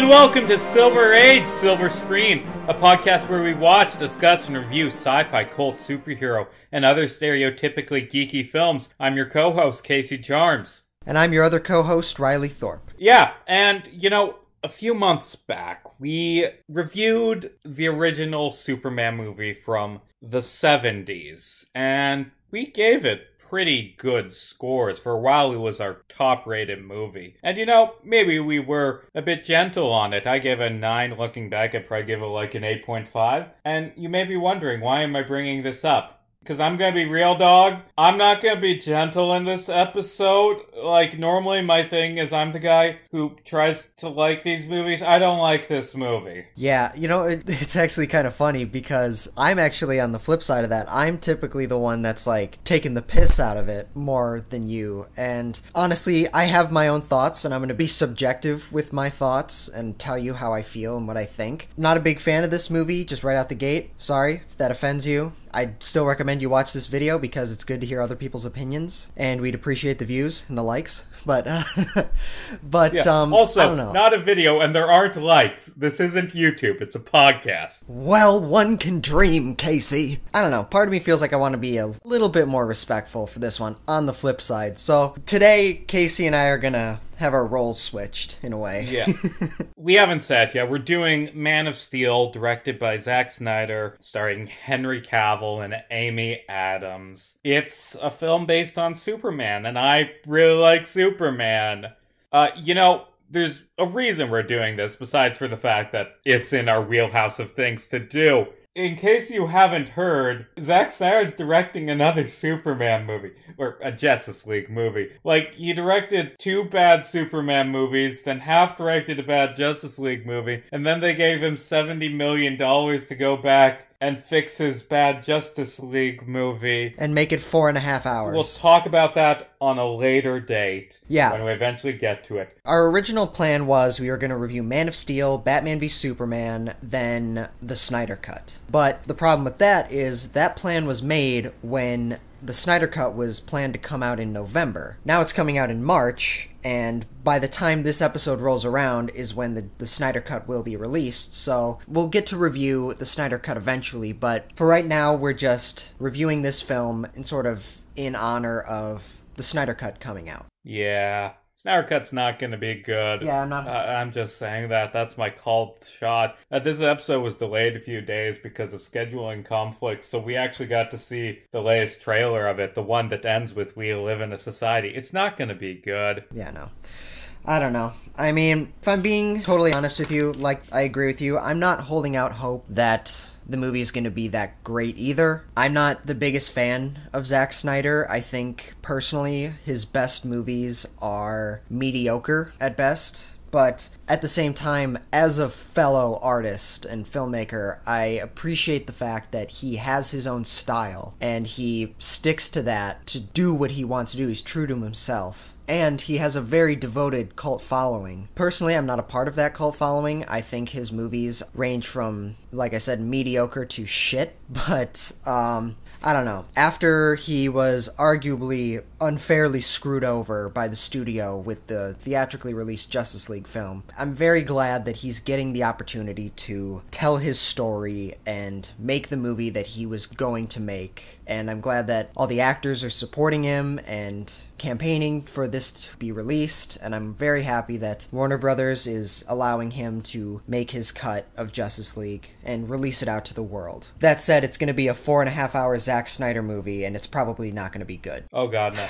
and welcome to Silver Age, Silver Screen, a podcast where we watch, discuss, and review sci-fi, cult, superhero, and other stereotypically geeky films. I'm your co-host, Casey Jarmes. And I'm your other co-host, Riley Thorpe. Yeah, and, a few months back, we reviewed the original Superman movie from the 70s, and we gave it pretty good scores. For a while, it was our top-rated movie. And maybe we were a bit gentle on it. I gave it a 9. Looking back, I'd probably give it like an 8.5. And you may be wondering, why am I bringing this up? Because I'm going to be real, dog. I'm not going to be gentle in this episode. Like, normally my thing is I'm the guy who tries to like these movies. I don't like this movie. Yeah, it's actually kind of funny because I'm actually on the flip side of that. I'm typically the one that's, taking the piss out of it more than you. And honestly, I have my own thoughts, and I'm going to be subjective with my thoughts and tell you how I feel and what I think. Not a big fan of this movie, just right out the gate. Sorry if that offends you. I'd still recommend you watch this video because it's good to hear other people's opinions, and we'd appreciate the views and the likes. But also, I don't know. Not a video, and there aren't likes. This isn't YouTube, it's a podcast. Well, one can dream, Casey. I don't know, part of me feels like I want to be a little bit more respectful for this one on the flip side. So today, Casey and I are gonna have our roles switched, in a way. Yeah. We haven't said yet. We're doing Man of Steel, directed by Zack Snyder, starring Henry Cavill and Amy Adams. It's a film based on Superman, and I really like Superman. There's a reason we're doing this, besides for the fact that it's in our wheelhouse of things to do. In case you haven't heard, Zack Snyder's directing another Superman movie, or a Justice League movie. He directed 2 bad Superman movies, then half directed a bad Justice League movie, and then they gave him $70 million to go back and fix his bad Justice League movie. And make it 4.5 hours. We'll talk about that on a later date. Yeah. When we eventually get to it. Our original plan was we were going to review Man of Steel, Batman v Superman, then the Snyder Cut. But the problem with that is that plan was made when the Snyder Cut was planned to come out in November. Now it's coming out in March, and by the time this episode rolls around is when the Snyder Cut will be released, so we'll get to review the Snyder Cut eventually, but for right now we're just reviewing this film in honor of the Snyder Cut coming out. Yeah. Snyder Cut's not going to be good. Yeah, I'm just saying that. That's my called shot. This episode was delayed a few days because of scheduling conflicts, so we actually got to see the latest trailer of it, the one that ends with "We live in a society." It's not going to be good. Yeah, no. I don't know. I mean, if I'm being totally honest with you, I agree with you. I'm not holding out hope that the movie is going to be that great either. I'm not the biggest fan of Zack Snyder. I think, personally, his best movies are mediocre at best. But at the same time, as a fellow artist and filmmaker, I appreciate the fact that he has his own style, and he sticks to that to do what he wants to do. He's true to himself. And he has a very devoted cult following. Personally, I'm not a part of that cult following. I think his movies range from, like I said, mediocre to shit. But, I don't know. After he was arguably unfairly screwed over by the studio with the theatrically released Justice League film, I'm very glad that he's getting the opportunity to tell his story and make the movie that he was going to make. And I'm glad that all the actors are supporting him and campaigning for this to be released, and I'm very happy that Warner Brothers is allowing him to make his cut of Justice League and release it out to the world. That said, it's going to be a 4.5 hour Zack Snyder movie, and it's probably not going to be good. Oh god, no.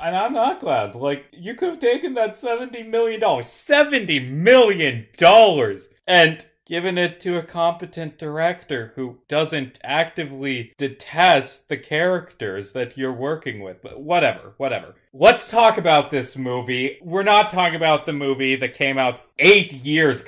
I'm not glad. You could have taken that $70 million. $70 million! And given it to a competent director who doesn't actively detest the characters that you're working with. But whatever. Let's talk about this movie. We're not talking about the movie that came out 8 years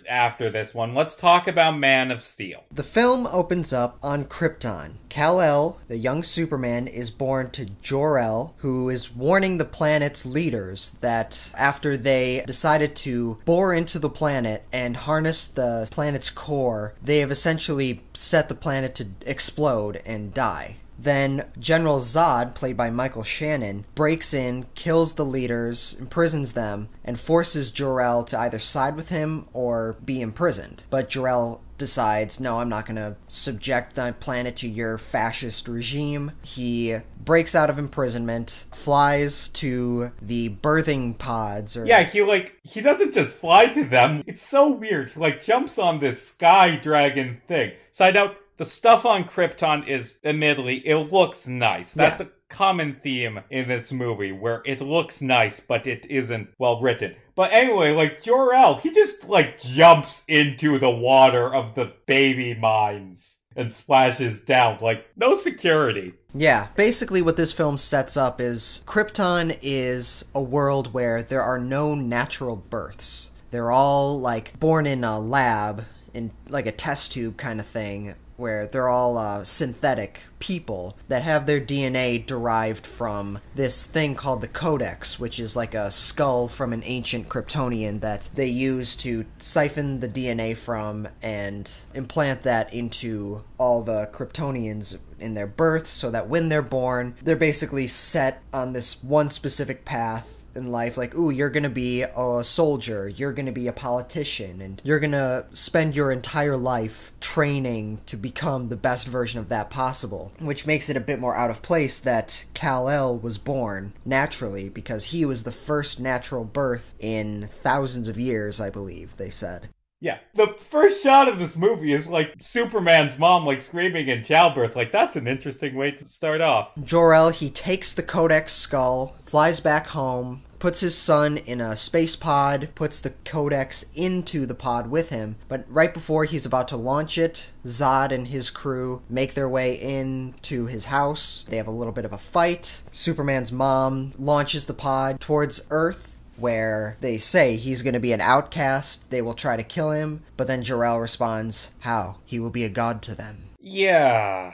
after this one. Let's talk about Man of Steel. The film opens up on Krypton. Kal-El, the young Superman, is born to Jor-El, who is warning the planet's leaders that after they decided to bore into the planet and harness the planet's core, they have essentially set the planet to explode and die. Then General Zod, played by Michael Shannon, breaks in, kills the leaders, imprisons them, and forces Jor-El to either side with him or be imprisoned. But Jor-El decides, no, I'm not going to subject the planet to your fascist regime. He breaks out of imprisonment, flies to the birthing pods. Yeah, he doesn't just fly to them. It's so weird. He, jumps on this sky dragon thing. Side note, the stuff on Krypton is, admittedly, it looks nice. That's a common theme in this movie, where it looks nice, but it isn't well written. But anyway, Jor-El, he just, jumps into the water of the baby mines and splashes down. No security. Yeah, basically what this film sets up is Krypton is a world where there are no natural births. They're all, born in a lab, in, a test tube kind of thing, where they're all synthetic people that have their DNA derived from this thing called the Codex, which is a skull from an ancient Kryptonian that they use to siphon the DNA from and implant that into all the Kryptonians in their birth, so that when they're born, they're basically set on this one specific path in life, ooh, you're gonna be a soldier, you're gonna be a politician, and you're gonna spend your entire life training to become the best version of that possible. Which makes it a bit more out of place that Kal-El was born naturally, because he was the first natural birth in thousands of years, I believe, they said. Yeah, the first shot of this movie is Superman's mom screaming in childbirth. That's an interesting way to start off. Jor-El, he takes the Codex skull, flies back home, puts his son in a space pod, puts the Codex into the pod with him, but right before he's about to launch it, Zod and his crew make their way into his house. They have a little bit of a fight. Superman's mom launches the pod towards Earth, where they say he's going to be an outcast. They will try to kill him, but then Jor-El responds, how? He will be a god to them. Yeah.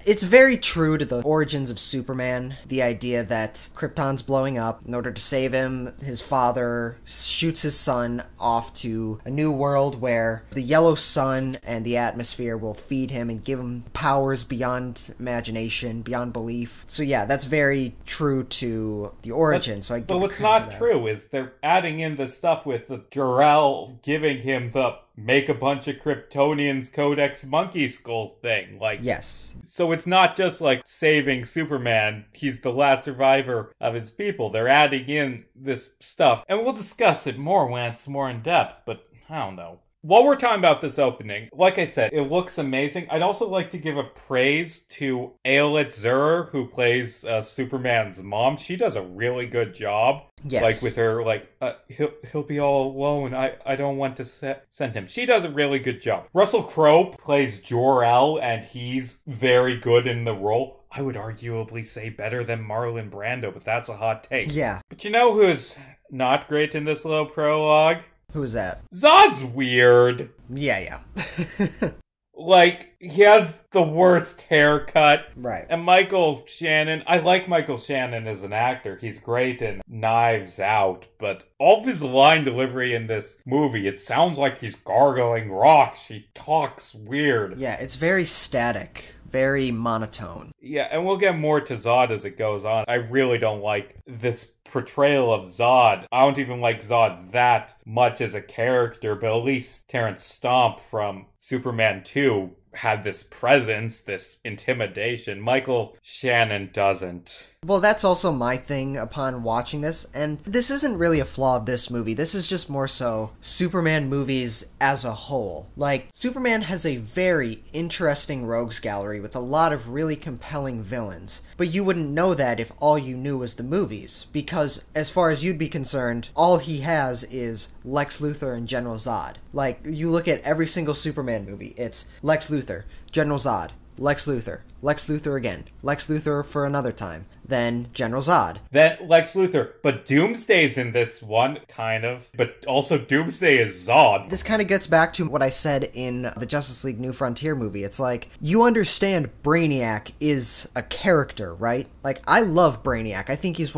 It's very true to the origins of Superman, the idea that Krypton's blowing up. In order to save him, his father shoots his son off to a new world where the yellow sun and the atmosphere will feed him and give him powers beyond imagination, beyond belief. So yeah, that's very true to the origin. But what's not true is they're adding in the stuff with the Jor-El giving him the make a bunch of Kryptonians Codex monkey skull thing. Yes. So it's not just saving Superman. He's the last survivor of his people. They're adding in this stuff. And we'll discuss it more when it's more in depth, but I don't know. While we're talking about this opening, like I said, it looks amazing. I'd also like to give a praise to Ayelet Zurer, who plays Superman's mom. She does a really good job. Yes. With her, he'll be all alone. I don't want to send him. She does a really good job. Russell Crowe plays Jor-El, and he's very good in the role. I would arguably say better than Marlon Brando, but that's a hot take. Yeah. But you know who's not great in this little prologue? Who's that? Zod's weird. Yeah. He has the worst haircut. Right. And Michael Shannon, I like Michael Shannon as an actor. He's great in Knives Out, but all of his line delivery in this movie, it sounds like he's gargling rocks. He talks weird. Yeah, it's very static. Very monotone. Yeah, and we'll get more to Zod as it goes on. I really don't like this portrayal of Zod. I don't even like Zod that much as a character, but at least Terrence Stamp from Superman 2 had this presence, this intimidation. Michael Shannon doesn't. Well, that's also my thing upon watching this, and this isn't really a flaw of this movie. This is just more so Superman movies as a whole. Superman has a very interesting rogues gallery with a lot of really compelling villains, but you wouldn't know that if all you knew was the movies, because as far as you'd be concerned, all he has is Lex Luthor and General Zod. You look at every single Superman movie, it's Lex Luthor, General Zod, Lex Luthor again, Lex Luthor for another time, then General Zod. Then Lex Luthor, but Doomsday's in this one, kind of. But also Doomsday is Zod. This kind of gets back to what I said in the Justice League New Frontier movie. It's you understand Brainiac is a character, right? I love Brainiac. I think he's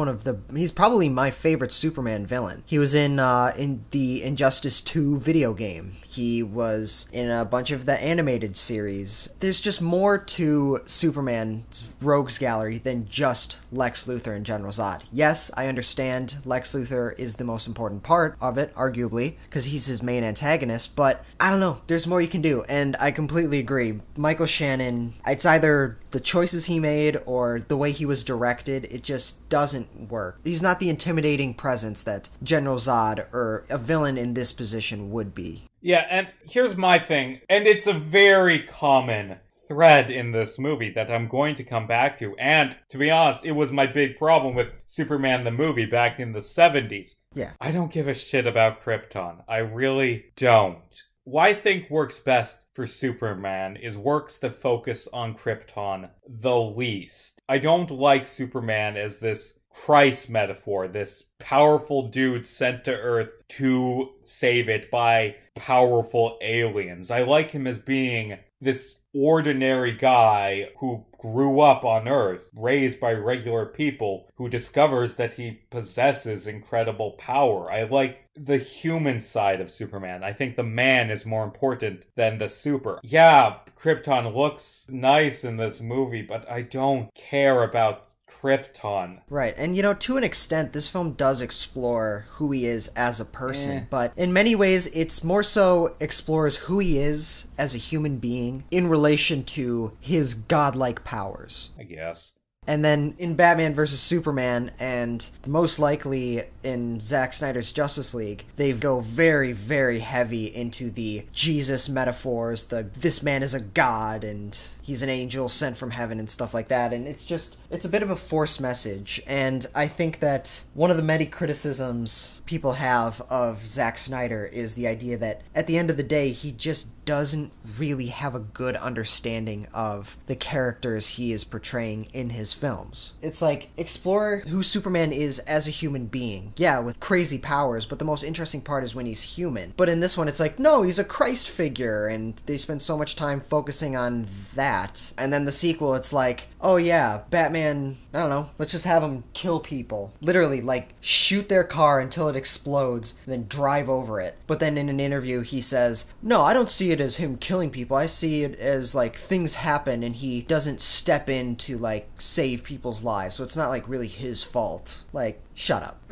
probably my favorite Superman villain. He was in the Injustice 2 video game. He was in a bunch of the animated series. There's just more to Superman's rogues gallery than just Lex Luthor and General Zod. Yes, I understand Lex Luthor is the most important part of it, arguably, because he's his main antagonist, but I don't know, there's more you can do, and I completely agree. Michael Shannon, it's either the choices he made or the way he was directed, it just doesn't work. He's not the intimidating presence that General Zod or a villain in this position would be. Yeah, and here's my thing, and it's a very common thread in this movie that I'm going to come back to, and to be honest, it was my big problem with Superman the movie back in the 70s. Yeah. I don't give a shit about Krypton. I really don't. What I think works best for Superman is works that focus on Krypton the least. I don't like Superman as this Christ metaphor, this powerful dude sent to Earth to save it by powerful aliens. I like him as being this ordinary guy who grew up on Earth, raised by regular people, who discovers that he possesses incredible power. I like the human side of Superman. I think the man is more important than the super. Yeah, Krypton looks nice in this movie, but I don't care about Krypton. Right, and to an extent, this film does explore who he is as a person, but in many ways, it's more so explores who he is as a human being in relation to his godlike powers. I guess. And then in Batman vs. Superman, and most likely in Zack Snyder's Justice League, they go very, very heavy into the Jesus metaphors, this man is a god, and he's an angel sent from heaven and stuff like that, and it's a bit of a forced message, and I think that one of the many criticisms people have of Zack Snyder is the idea that at the end of the day, he just doesn't really have a good understanding of the characters he is portraying in his films. It's like, explore who Superman is as a human being. Yeah, with crazy powers, but the most interesting part is when he's human. But in this one, it's like, no, he's a Christ figure, and they spend so much time focusing on that. And then the sequel, it's like, oh yeah, Batman, I don't know, let's just have him kill people. Literally, like, shoot their car until it explodes, and then drive over it. But then in an interview, he says, no, I don't see it as him killing people. I see it as, like, things happen, and he doesn't step in to, like, save people's lives. So it's not, like, really his fault. Like, shut up.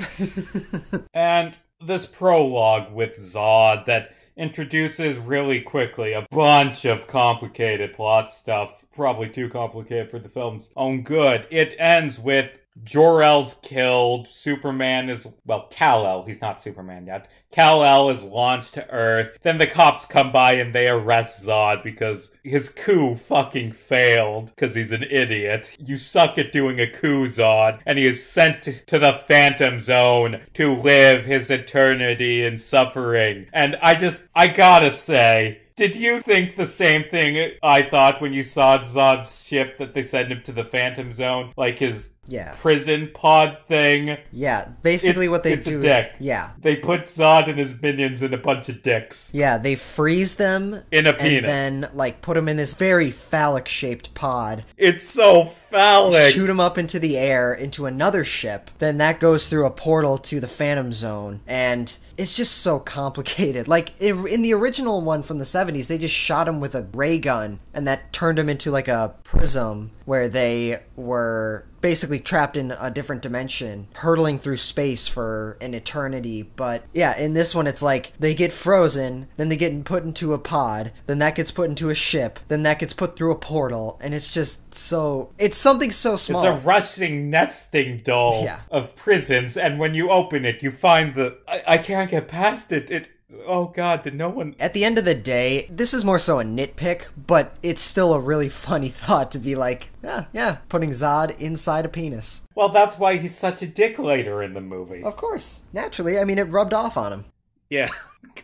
And this prologue with Zod that introduces really quickly a bunch of complicated plot stuff, probably too complicated for the film's own good. It ends with Jor-El's killed, Superman is, well, Kal-El, he's not Superman yet. Kal-El is launched to Earth, then the cops come by and they arrest Zod because his coup fucking failed, because he's an idiot. You suck at doing a coup, Zod, and he is sent to the Phantom Zone to live his eternity in suffering. And I gotta say, did you think the same thing I thought when you saw Zod's ship, that they sent him to the Phantom Zone? Like his prison pod thing? Yeah, basically what they do. It's a dick. Yeah. They put Zod and his minions in a bunch of dicks. Yeah, they freeze them. In a penis. And then, like, put them in this very phallic-shaped pod. It's so phallic. Shoot them up into the air, into another ship. Then that goes through a portal to the Phantom Zone. And it's just so complicated. Like, in the original one from the 70s, they just shot him with a ray gun, and that turned him into, like, a prism where they were basically trapped in a different dimension, hurtling through space for an eternity. But yeah, in this one, it's like they get frozen, then they get put into a pod, then that gets put into a ship, then that gets put through a portal, and it's just so... It's something so small. It's a rushing nesting doll of prisons, and when you open it, you find I can't get past it. Oh god, did no one... At the end of the day, this is more so a nitpick, but it's still a really funny thought to be like, yeah, putting Zod inside a penis. Well, that's why he's such a dick later in the movie. Of course. Naturally, I mean, it rubbed off on him. Yeah,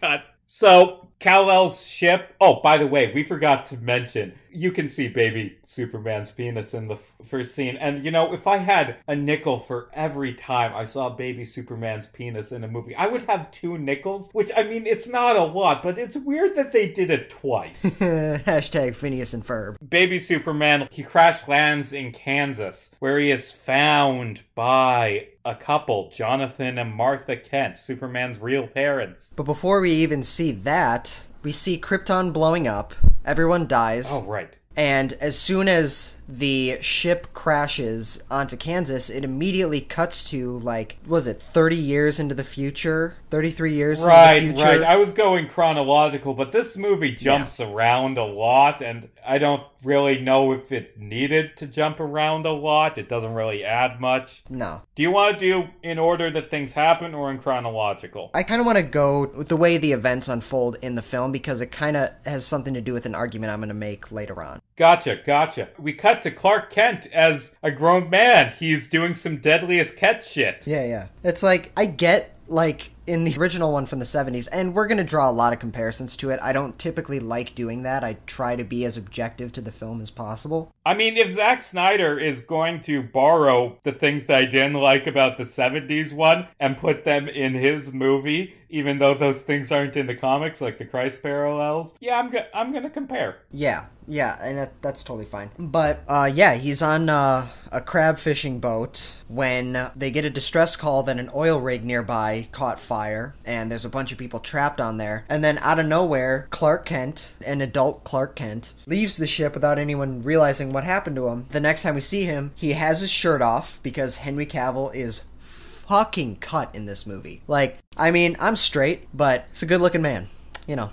god. So, Kal-El's ship... Oh, by the way, we forgot to mention, you can see baby Superman's penis in the first scene. And, if I had a nickel for every time I saw baby Superman's penis in a movie, I would have 2 nickels, which, I mean, it's not a lot, but it's weird that they did it twice. Hashtag Phineas and Ferb. Baby Superman, he crash lands in Kansas, where he is found by a couple, Jonathan and Martha Kent, Superman's real parents. But before we even see that, we see Krypton blowing up, everyone dies. Oh, right. And as soon as the ship crashes onto Kansas, it immediately cuts to, like, was it 30 years into the future? 33 years into the future? Right. I was going chronological, but this movie jumps around a lot, and I don't really know if it needed to jump around a lot. It doesn't really add much. No. Do you want to do in order that things happen or in chronological? I kind of want to go with the way the events unfold in the film because it kind of has something to do with an argument I'm going to make later on. Gotcha. We cut to Clark Kent as a grown man. He's doing some Deadliest Catch shit. Yeah. It's like, I get, like, in the original one from the 70s, and we're going to draw a lot of comparisons to it. I don't typically like doing that. I try to be as objective to the film as possible. I mean, if Zack Snyder is going to borrow the things that I didn't like about the 70s one and put them in his movie, even though those things aren't in the comics, like the Christ parallels, I'm gonna compare. Yeah, and that's totally fine. But, he's on a crab fishing boat when they get a distress call that an oil rig nearby caught fire, and there's a bunch of people trapped on there. And then out of nowhere, Clark Kent, an adult Clark Kent, leaves the ship without anyone realizing what happened to him. The next time we see him, he has his shirt off because Henry Cavill is fucking cut in this movie. Like, I mean, I'm straight, but it's a good looking man, you know.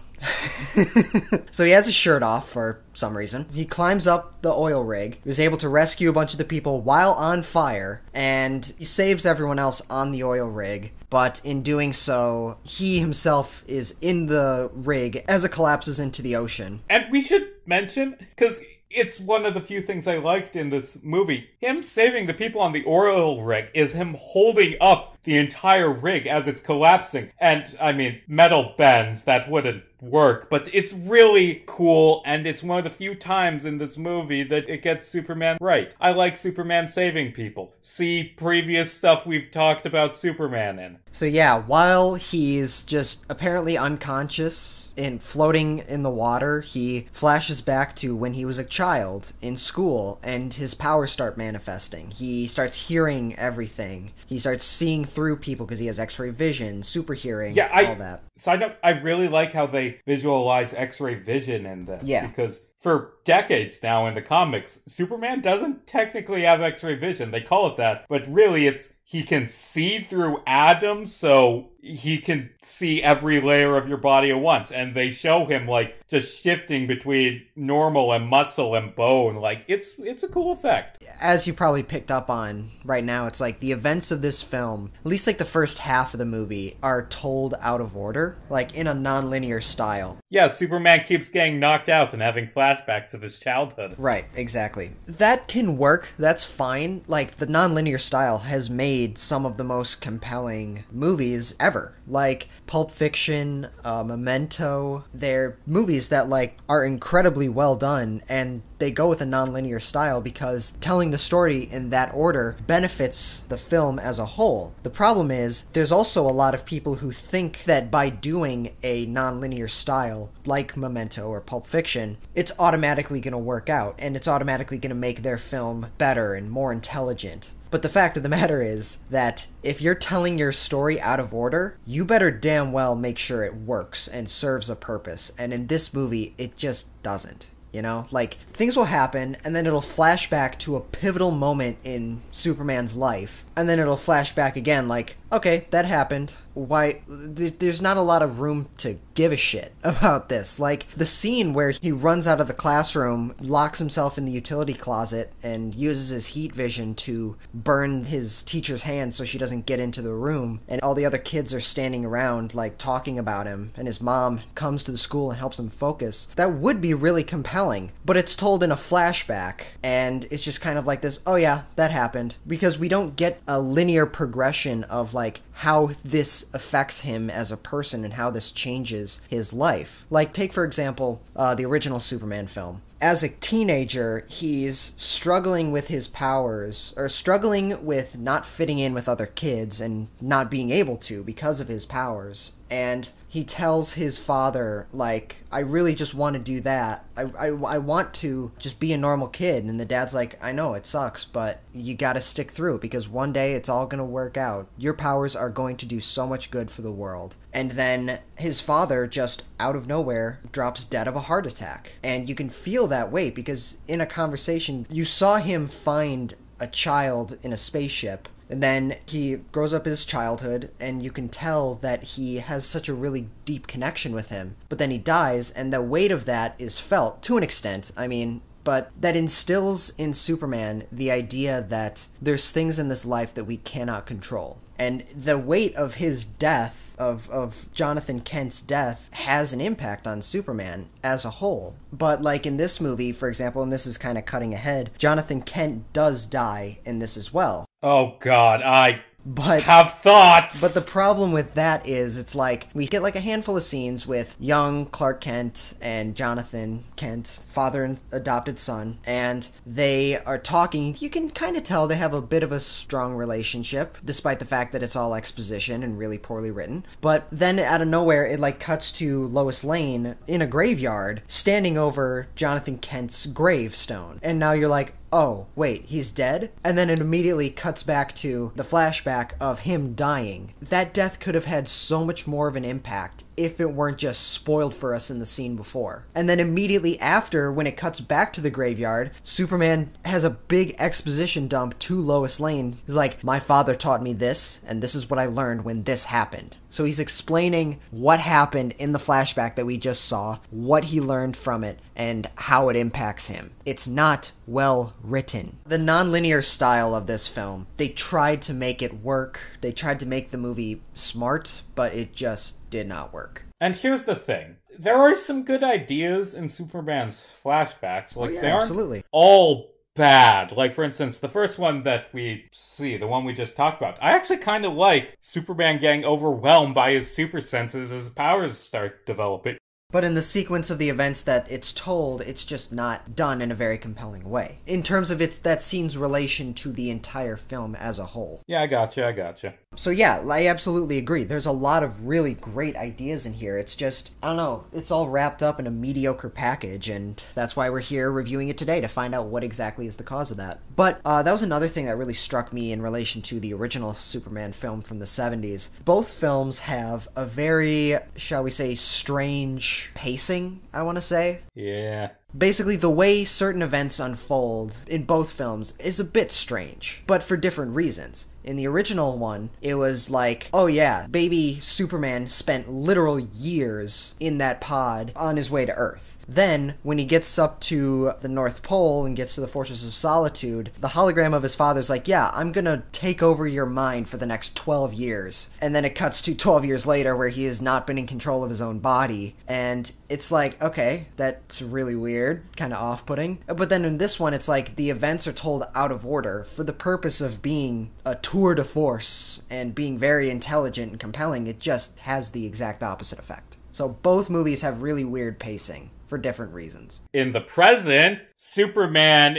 So he has his shirt off for some reason. He climbs up the oil rig, is able to rescue a bunch of the people while on fire, and he saves everyone else on the oil rig. But in doing so, he himself is in the rig as it collapses into the ocean. And we should mention, because it's one of the few things I liked in this movie, him saving the people on the oil rig is him holding up the entire rig as it's collapsing. And, I mean, metal bends, that wouldn't work, but it's really cool, and it's one of the few times in this movie that it gets Superman right. I like Superman saving people. See previous stuff we've talked about Superman in. So yeah, while he's just apparently unconscious and floating in the water, he flashes back to when he was a child in school, and his powers start manifesting. He starts hearing everything. He starts seeing through people because he has X-ray vision, super hearing, all that. Side note, I really like how they visualize X-ray vision in this. Yeah. Because for decades now in the comics, Superman doesn't technically have X-ray vision. They call it that, but really it's he can see through atoms, so he can see every layer of your body at once. And they show him, like, just shifting between normal and muscle and bone. Like, it's a cool effect. As you probably picked up on right now, it's like the events of this film, at least like the first half of the movie, are told out of order, like in a non-linear style. Yeah, Superman keeps getting knocked out and having flashbacks of his childhood. Right, exactly. That can work, that's fine. Like, the non-linear style has made some of the most compelling movies ever. Like Pulp Fiction, Memento. They're movies that, like, are incredibly well done, and they go with a non-linear style because telling the story in that order benefits the film as a whole. The problem is, there's also a lot of people who think that by doing a non-linear style, like Memento or Pulp Fiction, it's automatically going to work out, and it's automatically going to make their film better and more intelligent. But the fact of the matter is that if you're telling your story out of order, you better damn well make sure it works and serves a purpose. And in this movie, it just doesn't. You know, like, things will happen, and then it'll flash back to a pivotal moment in Superman's life, and then it'll flash back again, like, okay, that happened. Why? There's not a lot of room to give a shit about this. Like, the scene where he runs out of the classroom, locks himself in the utility closet, and uses his heat vision to burn his teacher's hand so she doesn't get into the room, and all the other kids are standing around, like, talking about him, and his mom comes to the school and helps him focus. That would be really compelling, but it's told in a flashback, and it's just kind of like this, oh yeah, that happened, because we don't get a linear progression of, like, how this affects him as a person and how this changes his life. Like, take for example, the original Superman film. As a teenager, he's struggling with his powers, or struggling with not fitting in with other kids and not being able to because of his powers. And he tells his father, like, I really just want to do that. I want to just be a normal kid. And the dad's like, I know, it sucks, but you gotta stick through because one day it's all gonna work out. Your powers are going to do so much good for the world. And then his father, just out of nowhere, drops dead of a heart attack. And you can feel feel that weight because in a conversation, you saw him find a child in a spaceship. And then he grows up his childhood, and you can tell that he has such a really deep connection with him. But then he dies, and the weight of that is felt to an extent. I mean, but that instills in Superman the idea that there's things in this life that we cannot control. And the weight of his death, of Jonathan Kent's death, has an impact on Superman as a whole. But like in this movie, for example, and this is kind of cutting ahead, Jonathan Kent does die in this as well. Oh God, I have thoughts! But the problem with that is, it's like, we get like a handful of scenes with young Clark Kent and Jonathan Kent, father and adopted son, and they are talking. You can kind of tell they have a bit of a strong relationship, despite the fact that it's all exposition and really poorly written. But then out of nowhere, it like cuts to Lois Lane in a graveyard, standing over Jonathan Kent's gravestone. And now you're like, oh, wait, he's dead? And then it immediately cuts back to the flashback of him dying. That death could have had so much more of an impact if it weren't just spoiled for us in the scene before. And then immediately after, when it cuts back to the graveyard, Superman has a big exposition dump to Lois Lane. He's like, my father taught me this, and this is what I learned when this happened. So he's explaining what happened in the flashback that we just saw, what he learned from it, and how it impacts him. It's not well written. The non-linear style of this film, they tried to make it work. They tried to make the movie smart, but it just did not work. And here's the thing. There are some good ideas in Superman's flashbacks. Like, they aren't absolutely all bad. Like, for instance, the first one that we see, the one we just talked about, I actually kind of like Superman getting overwhelmed by his super senses as his powers start developing. But in the sequence of the events that it's told, it's just not done in a very compelling way. In terms of that scene's relation to the entire film as a whole. Yeah, I gotcha. So yeah, I absolutely agree. There's a lot of really great ideas in here. It's just, I don't know, it's all wrapped up in a mediocre package, and that's why we're here reviewing it today, to find out what exactly is the cause of that. But that was another thing that really struck me in relation to the original Superman film from the 70s. Both films have a very, shall we say, strange pacing, I want to say. Yeah. Basically, the way certain events unfold in both films is a bit strange, but for different reasons. In the original one, it was like, oh yeah, baby Superman spent literal years in that pod on his way to Earth. Then, when he gets up to the North Pole and gets to the Fortress of Solitude, the hologram of his father's like, yeah, I'm gonna take over your mind for the next 12 years. And then it cuts to 12 years later where he has not been in control of his own body. And it's like, okay, that's really weird, kind of off-putting. But then in this one, it's like the events are told out of order for the purpose of being a tour de force and being very intelligent and compelling. It just has the exact opposite effect. So both movies have really weird pacing for different reasons. In the present, Superman,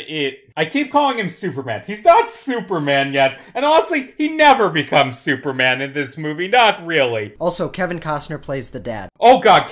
I keep calling him Superman. He's not Superman yet, and honestly, he never becomes Superman in this movie, not really. Also, Kevin Costner plays the dad. Oh god,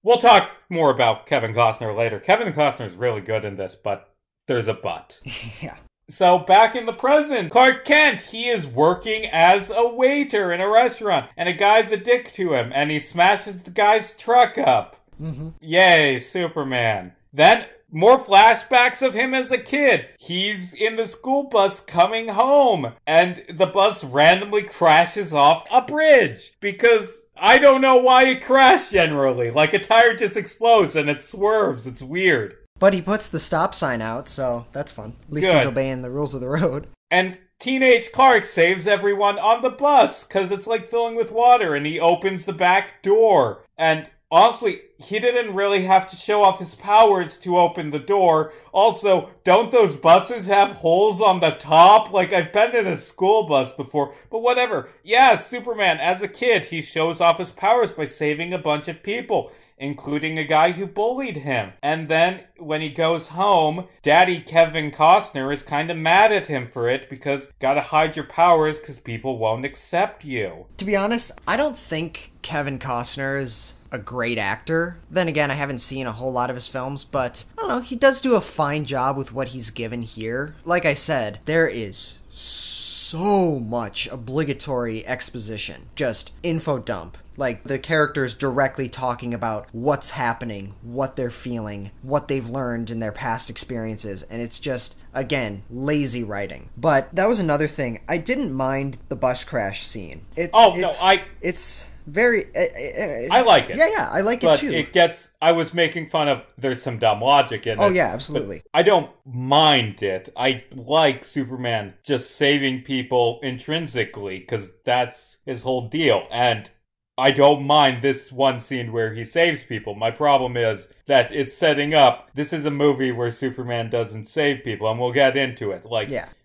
we'll talk more about Kevin Costner later. Kevin Costner's really good in this, but there's a but. Yeah. So, back in the present, Clark Kent, he is working as a waiter in a restaurant, and a guy's a dick to him, and he smashes the guy's truck up. Mm-hmm. Yay, Superman. Then, more flashbacks of him as a kid. He's in the school bus coming home, and the bus randomly crashes off a bridge, because I don't know why it crashed generally. Like, a tire just explodes and it swerves. It's weird. But he puts the stop sign out, so that's fun. At least Good. He's obeying the rules of the road. And teenage Clark saves everyone on the bus, because it's like filling with water, and he opens the back door. And honestly, he didn't really have to show off his powers to open the door. Also, don't those buses have holes on the top? Like, I've been in a school bus before, but whatever. Yeah, Superman, as a kid, he shows off his powers by saving a bunch of people, including a guy who bullied him. And then, when he goes home, Daddy Kevin Costner is kind of mad at him for it, because gotta hide your powers because people won't accept you. To be honest, I don't think Kevin Costner is a great actor. Then again, I haven't seen a whole lot of his films, but I don't know, he does do a fine job with what he's given here. Like I said, there is so much obligatory exposition. Just info dump. Like, the characters directly talking about what's happening, what they're feeling, what they've learned in their past experiences, and it's just, again, lazy writing. But that was another thing. I didn't mind the bus crash scene. It's very... I like it. Yeah, I like it too. I was making fun of, there's some dumb logic in it. Oh, yeah, absolutely. I don't mind it. I like Superman just saving people intrinsically, because that's his whole deal. And I don't mind this one scene where he saves people. My problem is that it's setting up, this is a movie where Superman doesn't save people, and we'll get into it.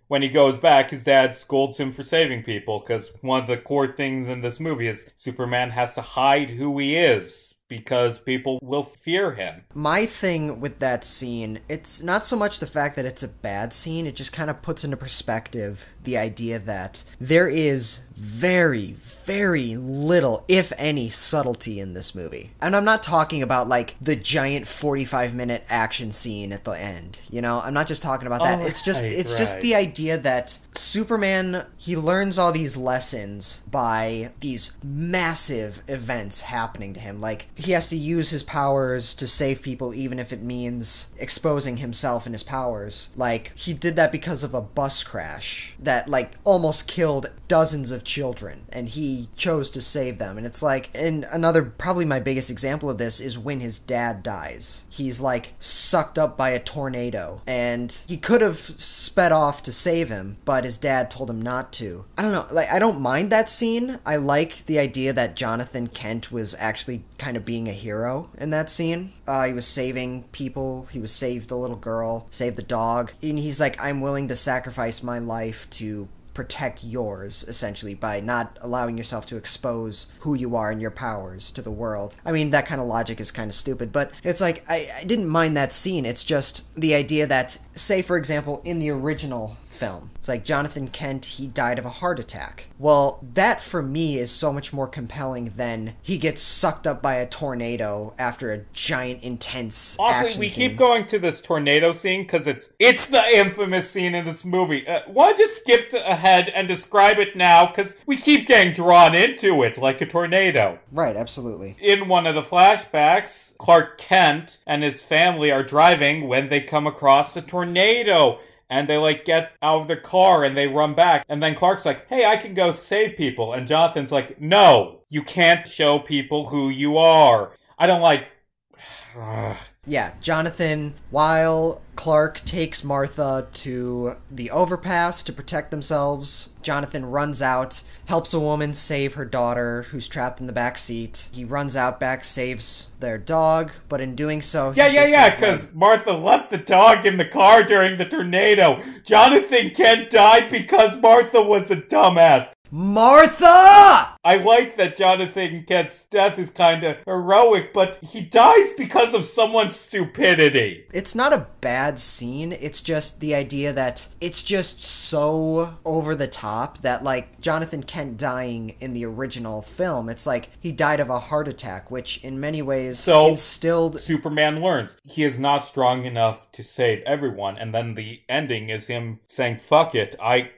When he goes back, his dad scolds him for saving people, because one of the core things in this movie is Superman has to hide who he is, because people will fear him. My thing with that scene, it's not so much the fact that it's a bad scene, it just kind of puts into perspective the idea that there is very, very little, if any, subtlety in this movie. And I'm not talking about, like, the giant 45-minute action scene at the end, you know? I'm not just talking about that. It's just the idea that Superman, he learns all these lessons by these massive events happening to him. Like, he has to use his powers to save people, even if it means exposing himself and his powers. Like, he did that because of a bus crash that, like, almost killed dozens of children, and he chose to save them. And it's like, and another, probably my biggest example of this is when his dad dies. He's, like, sucked up by a tornado, and he could have sped off to save him, but his dad told him not to. I don't know, like, I don't mind that scene. I like the idea that Jonathan Kent was actually kind of being a hero in that scene. He was saving people. He was saved the little girl, saved the dog, and he's like, I'm willing to sacrifice my life to protect yours, essentially, by not allowing yourself to expose who you are and your powers to the world. I mean, that kind of logic is kind of stupid, but it's like, I didn't mind that scene. It's just the idea that, say, for example, in the original film, it's like Jonathan Kent, he died of a heart attack. Well, that for me is so much more compelling than he gets sucked up by a tornado after a giant, intense action we scene. Keep going to this tornado scene because it's the infamous scene in this movie. Why just skip ahead and describe it now? Because we keep getting drawn into it like a tornado. Right, absolutely. In one of the flashbacks, Clark Kent and his family are driving when they come across a tornado. And they, like, get out of the car and they run back. And then Clark's like, hey, I can go save people. And Jonathan's like, no, you can't show people who you are. I don't like... Yeah, Jonathan, while Clark takes Martha to the overpass to protect themselves, Jonathan runs out, helps a woman save her daughter who's trapped in the back seat. He runs out back, saves their dog, but in doing so... because Martha left the dog in the car during the tornado. Jonathan Kent died because Martha was a dumbass. Martha! I like that Jonathan Kent's death is kind of heroic, but he dies because of someone's stupidity. It's not a bad scene, it's just the idea that it's just so over the top that, like, Jonathan Kent dying in the original film, it's like he died of a heart attack, which in many ways instilled... Superman learns he is not strong enough to save everyone, and then the ending is him saying, fuck it, I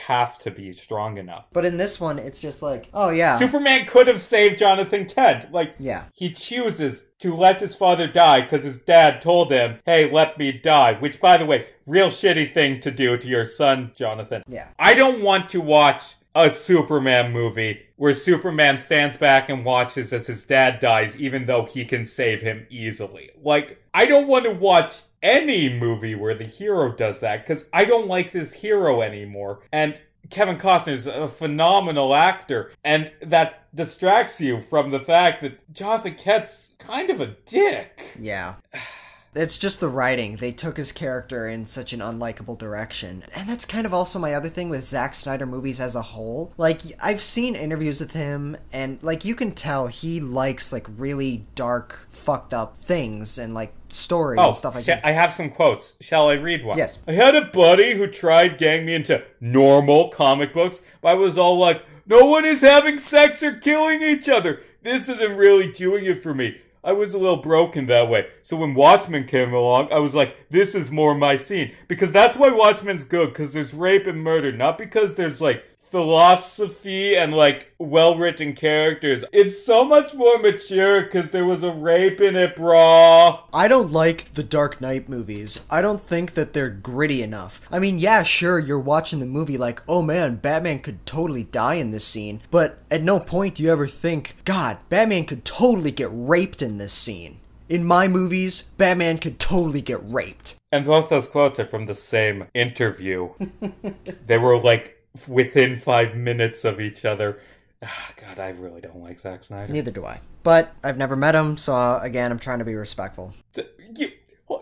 have to be strong enough. But in this one, it's just like, oh yeah. Superman could have saved Jonathan Kent. Like, yeah. He chooses to let his father die because his dad told him, hey, let me die. Which, by the way, real shitty thing to do to your son, Jonathan. Yeah. I don't want to watch a Superman movie where Superman stands back and watches as his dad dies, even though he can save him easily. Like, I don't want to watch any movie where the hero does that, because I don't like this hero anymore. And Kevin Costner's a phenomenal actor, and that distracts you from the fact that Jonathan Kent's kind of a dick. Yeah. It's just the writing. They took his character in such an unlikable direction. And that's kind of also my other thing with Zack Snyder movies as a whole. Like, I've seen interviews with him, and, like, you can tell he likes, like, really dark, fucked up things and, like, story and stuff like that. I have some quotes. Shall I read one? Yes. I had a buddy who tried getting me into normal comic books, but I was all like, no one is having sex or killing each other. This isn't really doing it for me. I was a little broken that way. So when Watchmen came along, I was like, this is more my scene. Because that's why Watchmen's good, because there's rape and murder, not because there's, like, philosophy and, like, well-written characters. It's so much more mature because there was a rape in it, brah. I don't like the Dark Knight movies. I don't think that they're gritty enough. I mean, yeah, sure, you're watching the movie like, oh man, Batman could totally die in this scene, but at no point do you ever think, God, Batman could totally get raped in this scene. In my movies, Batman could totally get raped. And both those quotes are from the same interview. They were, like, within 5 minutes of each other. God, I really don't like Zack Snyder. Neither do I. But I've never met him, so again, I'm trying to be respectful.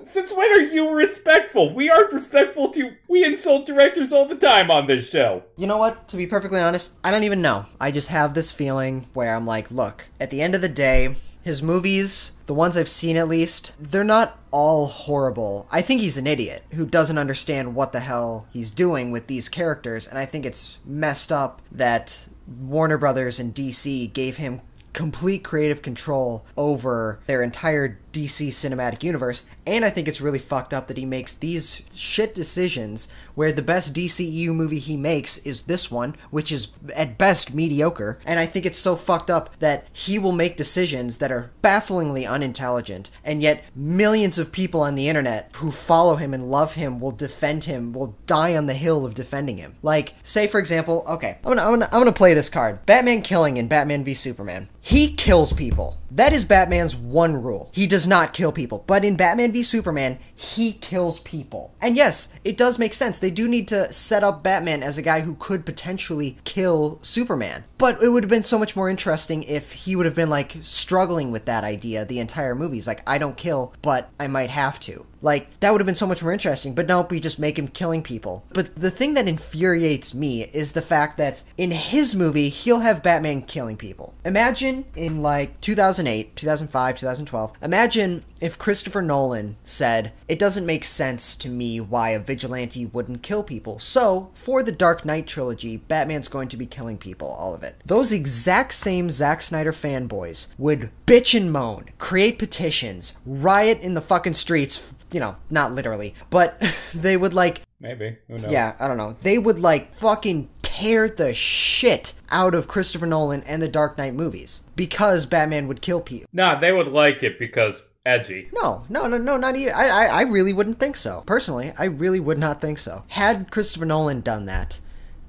Since when are you respectful? We aren't respectful to... We insult directors all the time on this show. You know what? To be perfectly honest, I don't even know. I just have this feeling where I'm like, look, at the end of the day, his movies, the ones I've seen at least, they're not all horrible. I think he's an idiot who doesn't understand what the hell he's doing with these characters, and I think it's messed up that Warner Brothers and DC gave him complete creative control over their entire DC cinematic universe, and I think it's really fucked up that he makes these shit decisions where the best DCEU movie he makes is this one, which is at best mediocre, and I think it's so fucked up that he will make decisions that are bafflingly unintelligent, and yet millions of people on the internet who follow him and love him will defend him, will die on the hill of defending him. Like, say for example, okay, I'm gonna play this card. Batman killing in Batman v Superman. He kills people. That is Batman's one rule. He does not kill people. But in Batman v Superman, he kills people. And yes, it does make sense. They do need to set up Batman as a guy who could potentially kill Superman. But it would have been so much more interesting if he would have been, like, struggling with that idea the entire movie. He's like, I don't kill, but I might have to. Like, that would have been so much more interesting, but nope, we just make him killing people. But the thing that infuriates me is the fact that in his movie, he'll have Batman killing people. Imagine in, like, 2008, 2005, 2012, imagine if Christopher Nolan said, it doesn't make sense to me why a vigilante wouldn't kill people, so for the Dark Knight trilogy, Batman's going to be killing people, all of it. Those exact same Zack Snyder fanboys would bitch and moan, create petitions, riot in the fucking streets, you know, not literally, but they would, like... Maybe, who knows? Yeah, I don't know. They would, like, fucking tear the shit out of Christopher Nolan and the Dark Knight movies because Batman would kill people. Nah, they would like it because edgy. No, not even. I really wouldn't think so. Personally, I really would not think so. Had Christopher Nolan done that,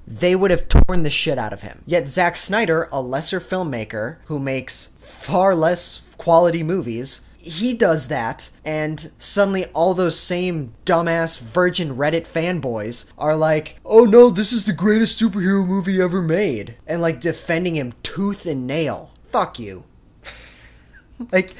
they would have torn the shit out of him. Yet Zack Snyder, a lesser filmmaker who makes far less quality movies, he does that, and suddenly all those same dumbass virgin Reddit fanboys are like, oh no, this is the greatest superhero movie ever made, and like defending him tooth and nail. Fuck you. Like,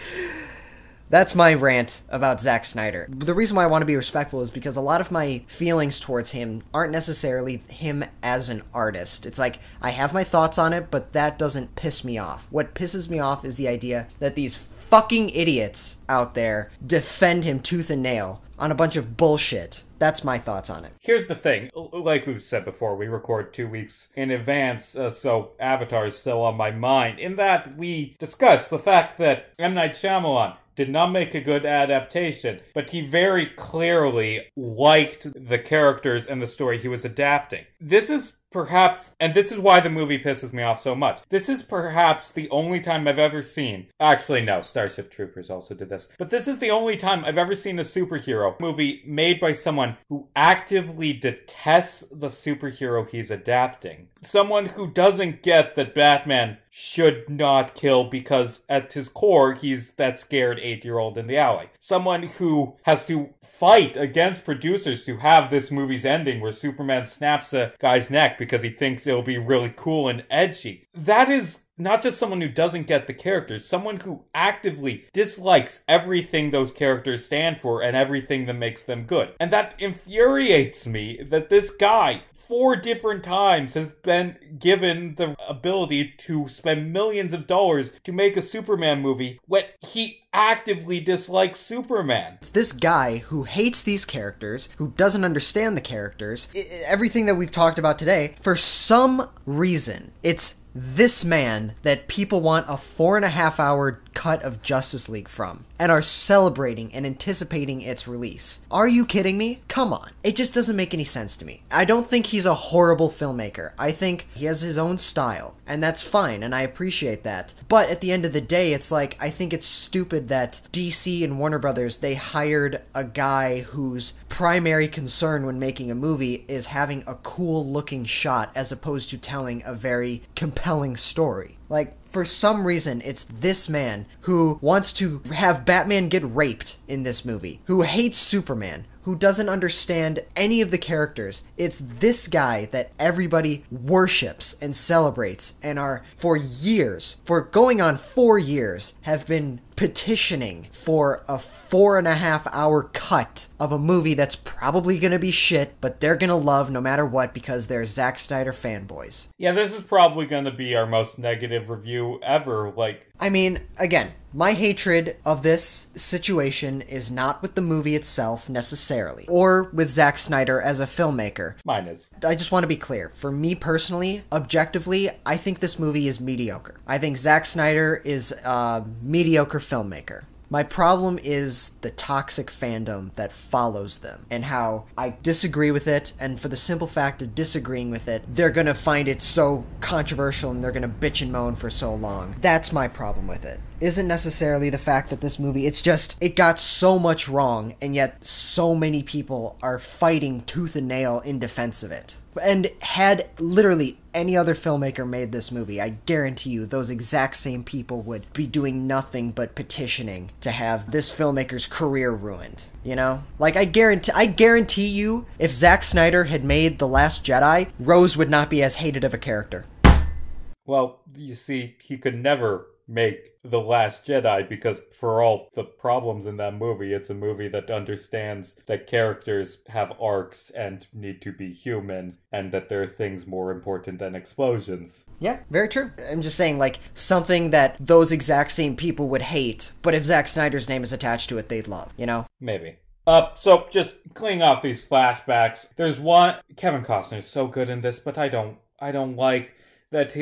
that's my rant about Zack Snyder. The reason why I want to be respectful is because a lot of my feelings towards him aren't necessarily him as an artist. It's like, I have my thoughts on it, but that doesn't piss me off. What pisses me off is the idea that these fucking idiots out there defend him tooth and nail on a bunch of bullshit. That's my thoughts on it. Here's the thing. Like we've said before, we record 2 weeks in advance, so Avatar is still on my mind. In that, we discussed the fact that M. Night Shyamalan did not make a good adaptation, but he very clearly liked the characters and the story he was adapting. This is perhaps, and this is why the movie pisses me off so much, this is perhaps the only time I've ever seen, actually no, Starship Troopers also did this, but this is the only time I've ever seen a superhero movie made by someone who actively detests the superhero he's adapting. Someone who doesn't get that Batman should not kill because at his core he's that scared 8-year-old in the alley. Someone who has to fight against producers to have this movie's ending where Superman snaps a guy's neck because he thinks it'll be really cool and edgy. That is not just someone who doesn't get the characters, someone who actively dislikes everything those characters stand for and everything that makes them good. And that infuriates me that this guy 4 different times has been given the ability to spend millions of dollars to make a Superman movie when he actively dislikes Superman. It's this guy who hates these characters, who doesn't understand the characters, everything that we've talked about today. For some reason, it's this man that people want a 4.5 hour cut of Justice League from and are celebrating and anticipating its release. Are you kidding me? Come on. It just doesn't make any sense to me. I don't think he's a horrible filmmaker. I think he has his own style, and that's fine, and I appreciate that. But at the end of the day, it's like, I think it's stupid that DC and Warner Brothers, they hired a guy whose primary concern when making a movie is having a cool looking shot as opposed to telling a very compelling story. Like, for some reason, it's this man who wants to have Batman get raped in this movie, who hates Superman, who doesn't understand any of the characters. It's this guy that everybody worships and celebrates and are, for years, for going on 4 years, have been petitioning for a 4.5 hour cut of a movie that's probably gonna be shit, but they're gonna love no matter what because they're Zack Snyder fanboys. Yeah, this is probably gonna be our most negative review ever. I mean, again, my hatred of this situation is not with the movie itself necessarily, or with Zack Snyder as a filmmaker. Mine is. I just want to be clear. For me personally, objectively, I think this movie is mediocre. I think Zack Snyder is a mediocre filmmaker. My problem is the toxic fandom that follows them and how I disagree with it, and for the simple fact of disagreeing with it, they're gonna find it so controversial and they're gonna bitch and moan for so long. That's my problem with it. Isn't necessarily the fact that this movie, it's just, it got so much wrong, and yet so many people are fighting tooth and nail in defense of it. And had literally any other filmmaker made this movie, I guarantee you those exact same people would be doing nothing but petitioning to have this filmmaker's career ruined. You know? Like, I guarantee you, if Zack Snyder had made The Last Jedi, Rose would not be as hated of a character. Well, you see, he could never make The Last Jedi because for all the problems in that movie, it's a movie that understands that characters have arcs and need to be human, and that there are things more important than explosions. Yeah, very true. I'm just saying, like, something that those exact same people would hate, but if Zack Snyder's name is attached to it, they'd love, you know? Maybe. So just cleaning off these flashbacks, there's one, Kevin Costner's so good in this, but I don't like that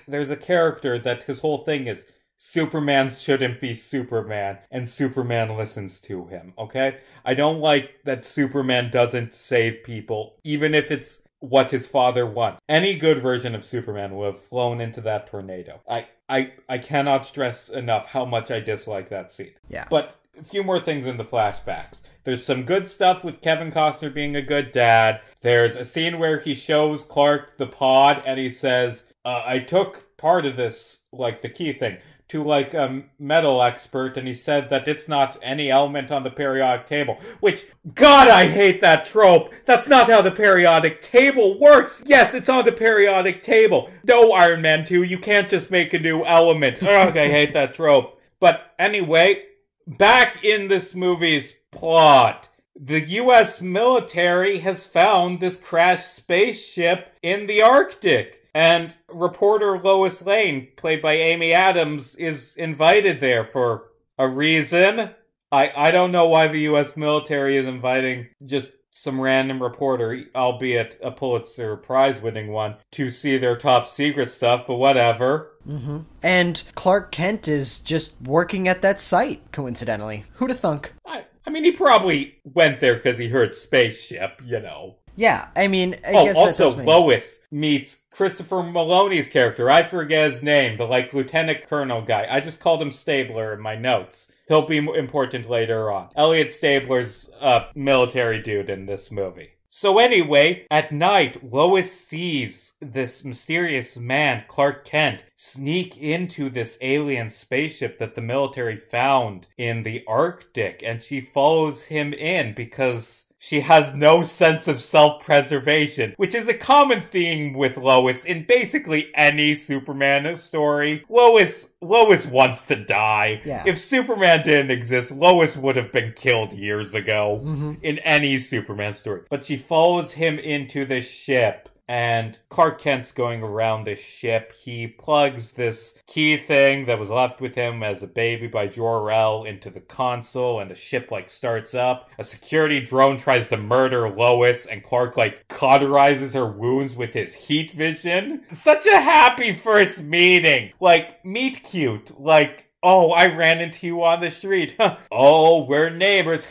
there's a character that his whole thing is Superman shouldn't be Superman, and Superman listens to him, okay? I don't like that Superman doesn't save people, even if it's what his father wants. Any good version of Superman would have flown into that tornado. I cannot stress enough how much I dislike that scene. Yeah. But a few more things in the flashbacks. There's some good stuff with Kevin Costner being a good dad. There's a scene where he shows Clark the pod and he says, I took part of this, like the key thing, to like a metal expert, and he said that it's not any element on the periodic table. Which, God, I hate that trope. That's not how the periodic table works. Yes, it's on the periodic table. No, Iron Man 2, you can't just make a new element. Ugh, I hate that trope. But anyway, back in this movie's plot, the US military has found this crashed spaceship in the Arctic. And reporter Lois Lane, played by Amy Adams, is invited there for a reason. I don't know why the US military is inviting just some random reporter, albeit a Pulitzer Prize winning one, to see their top secret stuff, but whatever. Mm-hmm. And Clark Kent is just working at that site, coincidentally. Who'da thunk? I mean, he probably went there because he heard spaceship, you know. Yeah, I mean, I guess also, that Lois meets Christopher Maloney's character. I forget his name, the, like, lieutenant colonel guy. I just called him Stabler in my notes. He'll be important later on. Elliot Stabler's a military dude in this movie. So anyway, at night, Lois sees this mysterious man, Clark Kent, sneak into this alien spaceship that the military found in the Arctic, and she follows him in because she has no sense of self-preservation, which is a common theme with Lois in basically any Superman story. Lois wants to die. Yeah. If Superman didn't exist, Lois would have been killed years ago in any Superman story. But she follows him into the ship and Clark Kent's going around this ship. He plugs this key thing that was left with him as a baby by Jor-El into the console, and the ship, like, starts up. A security drone tries to murder Lois, and Clark, like, cauterizes her wounds with his heat vision. Such a happy first meeting. Like, meet cute. Like, oh, I ran into you on the street. Oh, we're neighbors.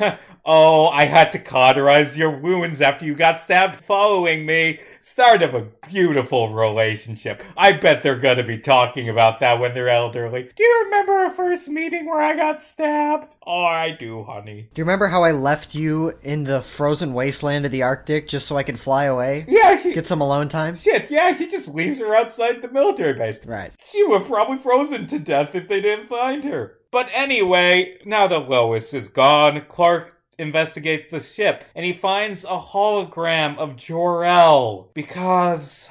Oh, I had to cauterize your wounds after you got stabbed following me. Start of a beautiful relationship. I bet they're gonna be talking about that when they're elderly. Do you remember our first meeting where I got stabbed? Oh, I do, honey. Do you remember how I left you in the frozen wasteland of the Arctic just so I could fly away? Yeah, get some alone time? Shit, yeah, he just leaves her outside the military base. Right. She would probably frozen to death if they didn't find her. But anyway, now that Lois is gone, Clark investigates the ship, and he finds a hologram of Jor-El, because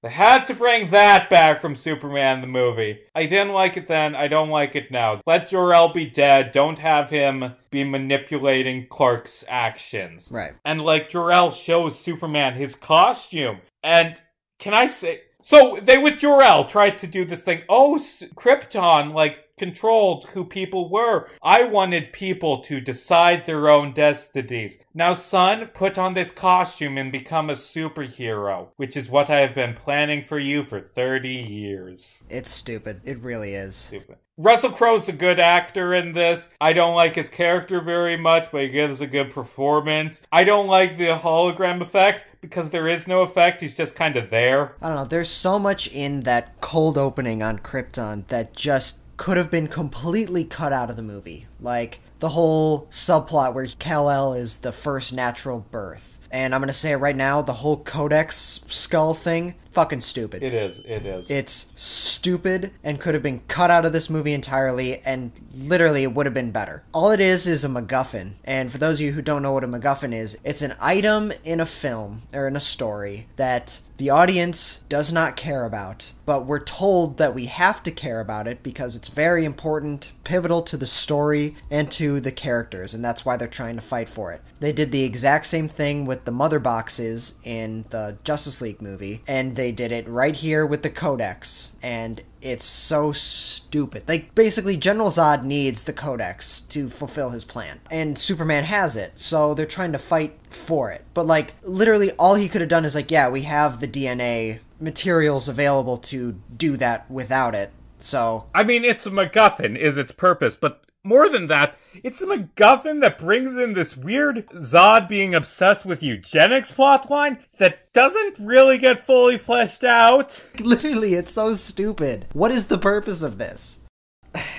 they had to bring that back from Superman the movie. I didn't like it then, I don't like it now. Let Jor-El be dead, don't have him be manipulating Clark's actions. Right. And, like, Jor-El shows Superman his costume, and can I say... So, they with Jor-El tried to do this thing, Krypton, like, controlled who people were. I wanted people to decide their own destinies. Now, son, put on this costume and become a superhero, which is what I have been planning for you for 30 years. It's stupid. It really is. Stupid. Russell Crowe's a good actor in this. I don't like his character very much, but he gives a good performance. I don't like the hologram effect, because there is no effect, he's just kind of there. I don't know, there's so much in that cold opening on Krypton that just could have been completely cut out of the movie. Like, the whole subplot where Kal-El is the first natural birth. And I'm gonna say it right now, the whole Codex skull thing, fucking stupid. It is. It's stupid and could have been cut out of this movie entirely, and literally it would have been better. All it is a MacGuffin. And for those of you who don't know what a MacGuffin is, it's an item in a film, or in a story, that the audience does not care about, but we're told that we have to care about it because it's very important, pivotal to the story and to the characters, and that's why they're trying to fight for it. They did the exact same thing with the mother boxes in the Justice League movie, and they did it right here with the Codex, and it's so stupid. Like, basically, General Zod needs the Codex to fulfill his plan, and Superman has it, so they're trying to fight for it. But, like, literally all he could have done is, like, yeah, we have the DNA materials available to do that without it, so... I mean, it's a MacGuffin, is its purpose, but more than that, it's a MacGuffin that brings in this weird Zod being obsessed with eugenics plotline that doesn't really get fully fleshed out. Literally, it's so stupid. What is the purpose of this?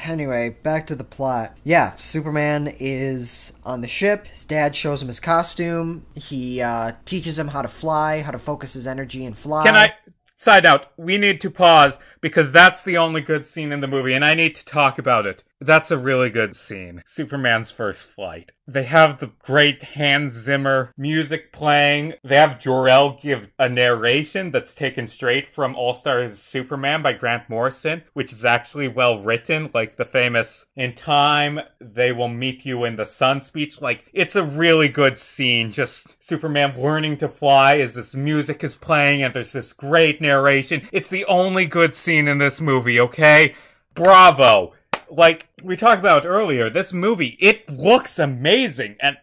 Anyway, back to the plot. Yeah, Superman is on the ship. His dad shows him his costume. He teaches him how to fly, how to focus his energy and fly. Can I... Side note, we need to pause because that's the only good scene in the movie and I need to talk about it. That's a really good scene. Superman's first flight. They have the great Hans Zimmer music playing. They have Jor-El give a narration that's taken straight from All Stars Superman by Grant Morrison, which is actually well written, like the famous "In time, they will meet you in the sun" speech. Like, it's a really good scene. Just Superman learning to fly as this music is playing and there's this great narration. It's the only good scene in this movie, okay? Bravo. Like we talked about earlier, this movie, it looks amazing, and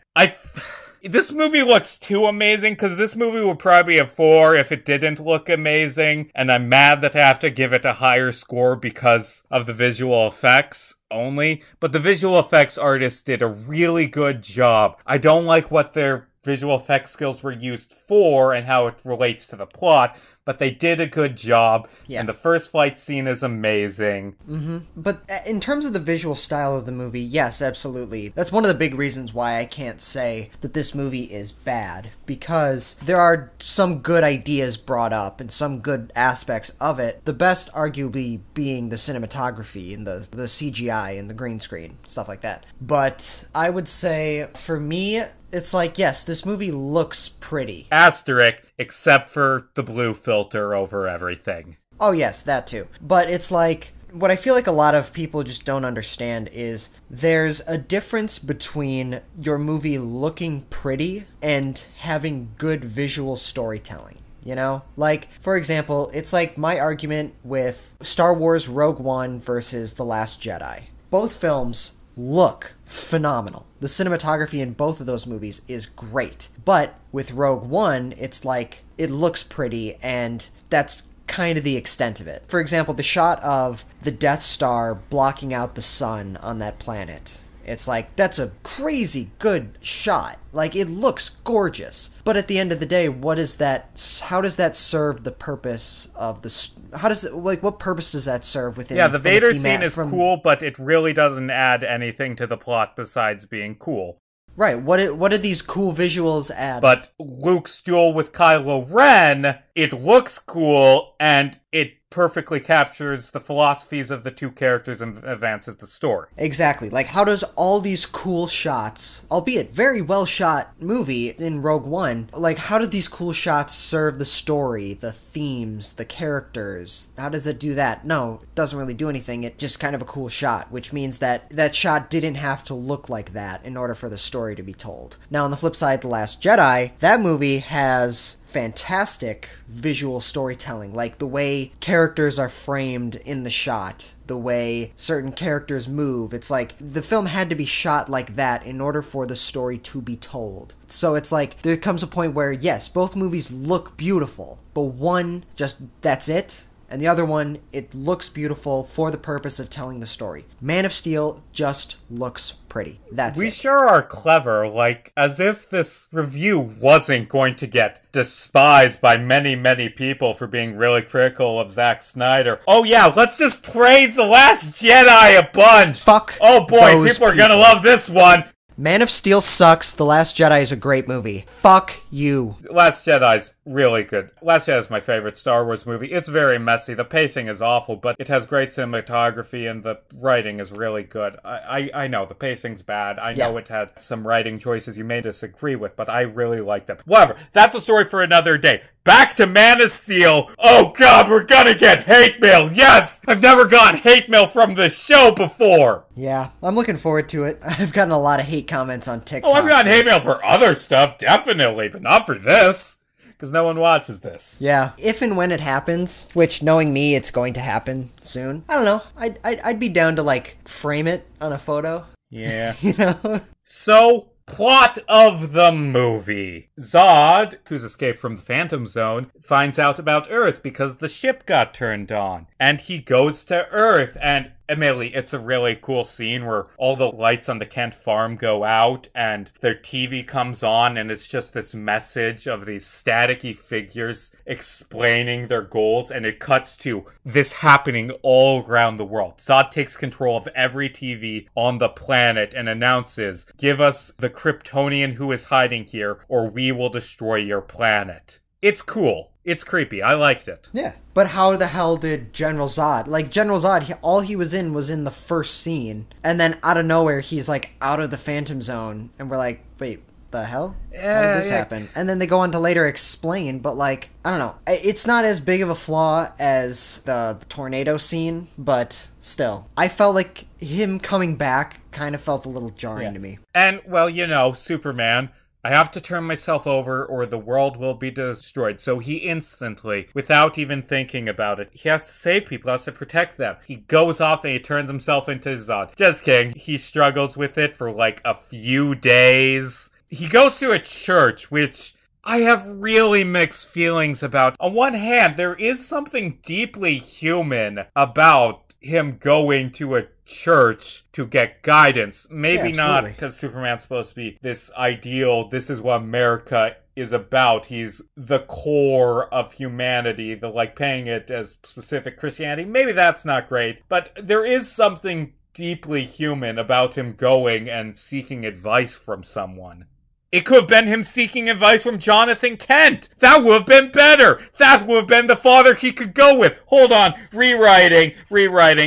this movie looks too amazing, because this movie would probably be a 4 if it didn't look amazing, and I'm mad that I have to give it a higher score because of the visual effects only, but the visual effects artists did a really good job. I don't like what their visual effects skills were used for and how it relates to the plot, but they did a good job, yeah. And the first flight scene is amazing. Mm-hmm. But in terms of the visual style of the movie, yes, absolutely. That's one of the big reasons why I can't say that this movie is bad, because there are some good ideas brought up and some good aspects of it, the best arguably being the cinematography and the CGI and the green screen, stuff like that. But I would say, for me, it's like, yes, this movie looks pretty. Asterisk, except for the blue filter over everything. Oh yes, that too. But it's like, what I feel like a lot of people just don't understand is there's a difference between your movie looking pretty and having good visual storytelling. you know? Like, for example, it's like my argument with Star Wars Rogue One versus The Last Jedi. Both films look phenomenal. The cinematography in both of those movies is great. But with Rogue One, it's like, it looks pretty, and that's kind of the extent of it. For example, the shot of the Death Star blocking out the sun on that planet. It's like, that's a crazy good shot. Like, it looks gorgeous. But at the end of the day, what is that? How does that serve the purpose of the... How does it, like, what purpose does that serve within... Yeah, the Vader scene is cool, but it really doesn't add anything to the plot besides being cool. Right, what did these cool visuals add? But Luke's duel with Kylo Ren, it looks cool, and it perfectly captures the philosophies of the two characters and advances the story. Exactly. Like, how does all these cool shots, albeit very well shot movie in Rogue One, like, how do these cool shots serve the story, the themes, the characters? How does it do that? No, it doesn't really do anything. It's just kind of a cool shot, which means that that shot didn't have to look like that in order for the story to be told. Now, on the flip side, The Last Jedi, that movie has fantastic visual storytelling, like the way characters are framed in the shot, the way certain characters move. It's like the film had to be shot like that in order for the story to be told. So it's like there comes a point where, yes, both movies look beautiful, but one just, that's it. And the other one, it looks beautiful for the purpose of telling the story. Man of Steel just looks pretty. That's it. We sure are clever, like, as if this review wasn't going to get despised by many, many people for being really critical of Zack Snyder. Oh yeah, let's just praise The Last Jedi a bunch! Fuck. Oh boy, people are gonna love this one! Man of Steel sucks. The Last Jedi is a great movie. Fuck you. Last Jedi's really good. Last Jedi is my favorite Star Wars movie. It's very messy. The pacing is awful, but it has great cinematography and the writing is really good. I know the pacing's bad. I know it had some writing choices you may disagree with, but I really liked it. Whatever. That's a story for another day. Back to Man of Steel. Oh god, we're gonna get hate mail. Yes! I've never gotten hate mail from this show before. Yeah, I'm looking forward to it. I've gotten a lot of hate comments on TikTok. Oh, I've gotten hate mail for other stuff, definitely, but not for this. Because no one watches this. Yeah. If and when it happens, which knowing me, it's going to happen soon. I don't know. I'd be down to, like, frame it on a photo. Yeah. You know? So, plot of the movie. Zod, who's escaped from the Phantom Zone, finds out about Earth because the ship got turned on. And he goes to Earth, and admittedly, it's a really cool scene where all the lights on the Kent farm go out and their TV comes on and it's just this message of these staticky figures explaining their goals, and it cuts to this happening all around the world. Zod takes control of every TV on the planet and announces, "Give us the Kryptonian who is hiding here or we will destroy your planet." It's cool. It's creepy. I liked it. Yeah. But how the hell did General Zod... Like, General Zod, all he was in the first scene. And then out of nowhere, he's, like, out of the Phantom Zone. And we're like, wait, the hell? How did this happen? And then they go on to later explain, but, like, I don't know. It's not as big of a flaw as the tornado scene, but still. I felt like him coming back kind of felt a little jarring to me. And, well, you know, Superman... I have to turn myself over or the world will be destroyed. So he instantly, without even thinking about it, he has to save people, has to protect them. He goes off and he turns himself into Zod. Just kidding. He struggles with it for like a few days. He goes to a church, which I have really mixed feelings about. On one hand, there is something deeply human about him going to a church to get guidance. Maybe not because Superman's supposed to be this ideal, this is what America is about. He's the core of humanity, the like paying it as specific Christianity. Maybe that's not great, but there is something deeply human about him going and seeking advice from someone. It could have been him seeking advice from Jonathan Kent. That would have been better. That would have been the father he could go with. Hold on. Rewriting.